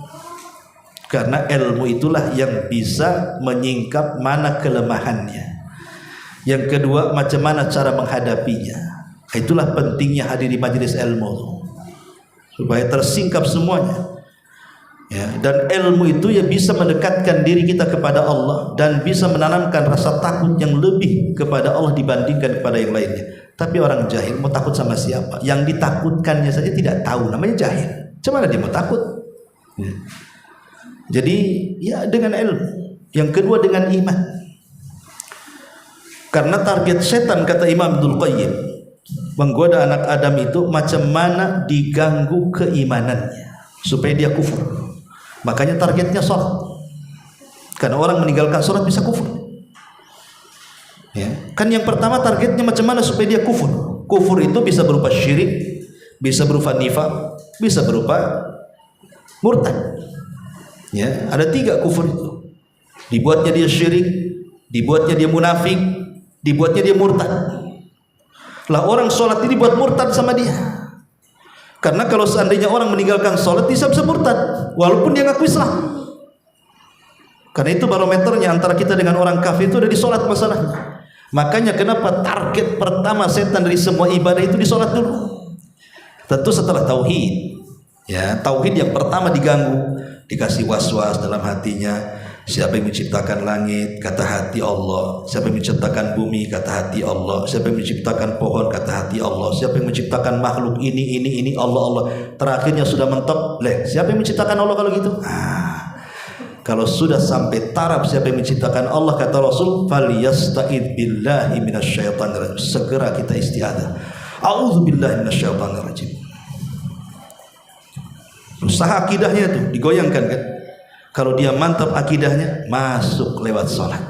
Karena ilmu itulah yang bisa menyingkap mana kelemahannya. Yang kedua, macam mana cara menghadapinya. Itulah pentingnya hadir di majelis ilmu, supaya tersingkap semuanya. Ya, dan ilmu itu ya bisa mendekatkan diri kita kepada Allah dan bisa menanamkan rasa takut yang lebih kepada Allah dibandingkan kepada yang lainnya. Tapi orang jahil mau takut sama siapa? Yang ditakutkannya saja tidak tahu, namanya jahil. Cuma dia mau takut. Ya. Jadi ya dengan ilmu. Yang kedua dengan iman. Karena target setan, kata Imam Ibnul Qayyim, menggoda anak Adam itu macam mana diganggu keimanannya supaya dia kufur. Makanya targetnya sholat. Karena orang meninggalkan sholat bisa kufur. Ya. Kan yang pertama targetnya macam mana supaya dia kufur. Kufur itu bisa berupa syirik, bisa berupa nifaq, bisa berupa murtad. Ya, ada 3 kufur itu. Dibuatnya dia syirik, dibuatnya dia munafik, dibuatnya dia murtad. Lah orang sholat ini buat murtad sama dia. Karena kalau seandainya orang meninggalkan sholat bisa murtad walaupun dia ngaku Islam. Karena itu barometernya antara kita dengan orang kafir itu ada di sholat masalahnya. Makanya kenapa target pertama setan dari semua ibadah itu di sholat dulu. Tentu setelah tauhid. Ya, tauhid yang pertama diganggu, dikasih was-was dalam hatinya. Siapa yang menciptakan langit? Kata hati Allah. Siapa yang menciptakan bumi? Kata hati Allah. Siapa yang menciptakan pohon? Kata hati Allah. Siapa yang menciptakan makhluk ini Allah. Terakhirnya sudah mentok. Siapa yang menciptakan Allah kalau gitu? Kalau sudah sampai taraf siapa yang menciptakan Allah, kata Rasul, falyasta'id billahi minasyaitonir rajim. Segera kita isti'adzah. A'udzubillahi minasyaitonir rajim. Usaha akidahnya itu digoyangkan kan? Kalau dia mantap akidahnya, masuk lewat sholat.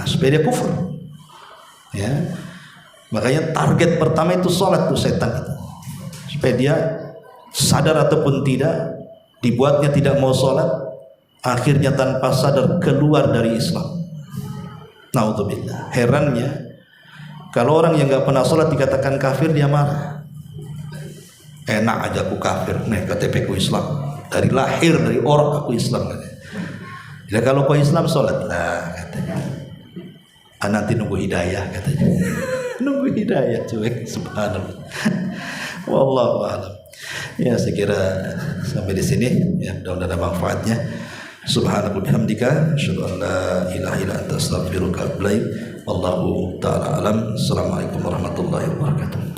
Supaya dia kufur. Ya. Makanya target pertama itu sholat tuh setan itu. Supaya dia sadar ataupun tidak, dibuatnya tidak mau sholat, akhirnya tanpa sadar keluar dari Islam. Naudzubillah. Herannya, kalau orang yang nggak pernah sholat dikatakan kafir, dia marah. Enak aja aku kafir, nih KTP ku Islam. Dari lahir, dari orang aku Islam katanya. Ya kalau kau Islam sholat lah katanya. Nanti nunggu hidayah katanya. Nunggu hidayah cuek, subhanallah. Wallahu a'lam. Ya, saya kira sampai di sini ya, mudah-mudahan ada manfaatnya. Subhanaka bihamdika asyhadu an la ilaha illa anta astaghfiruka wa atubu ilaik. Wallahu taala alam. Assalamualaikum warahmatullahi wabarakatuh.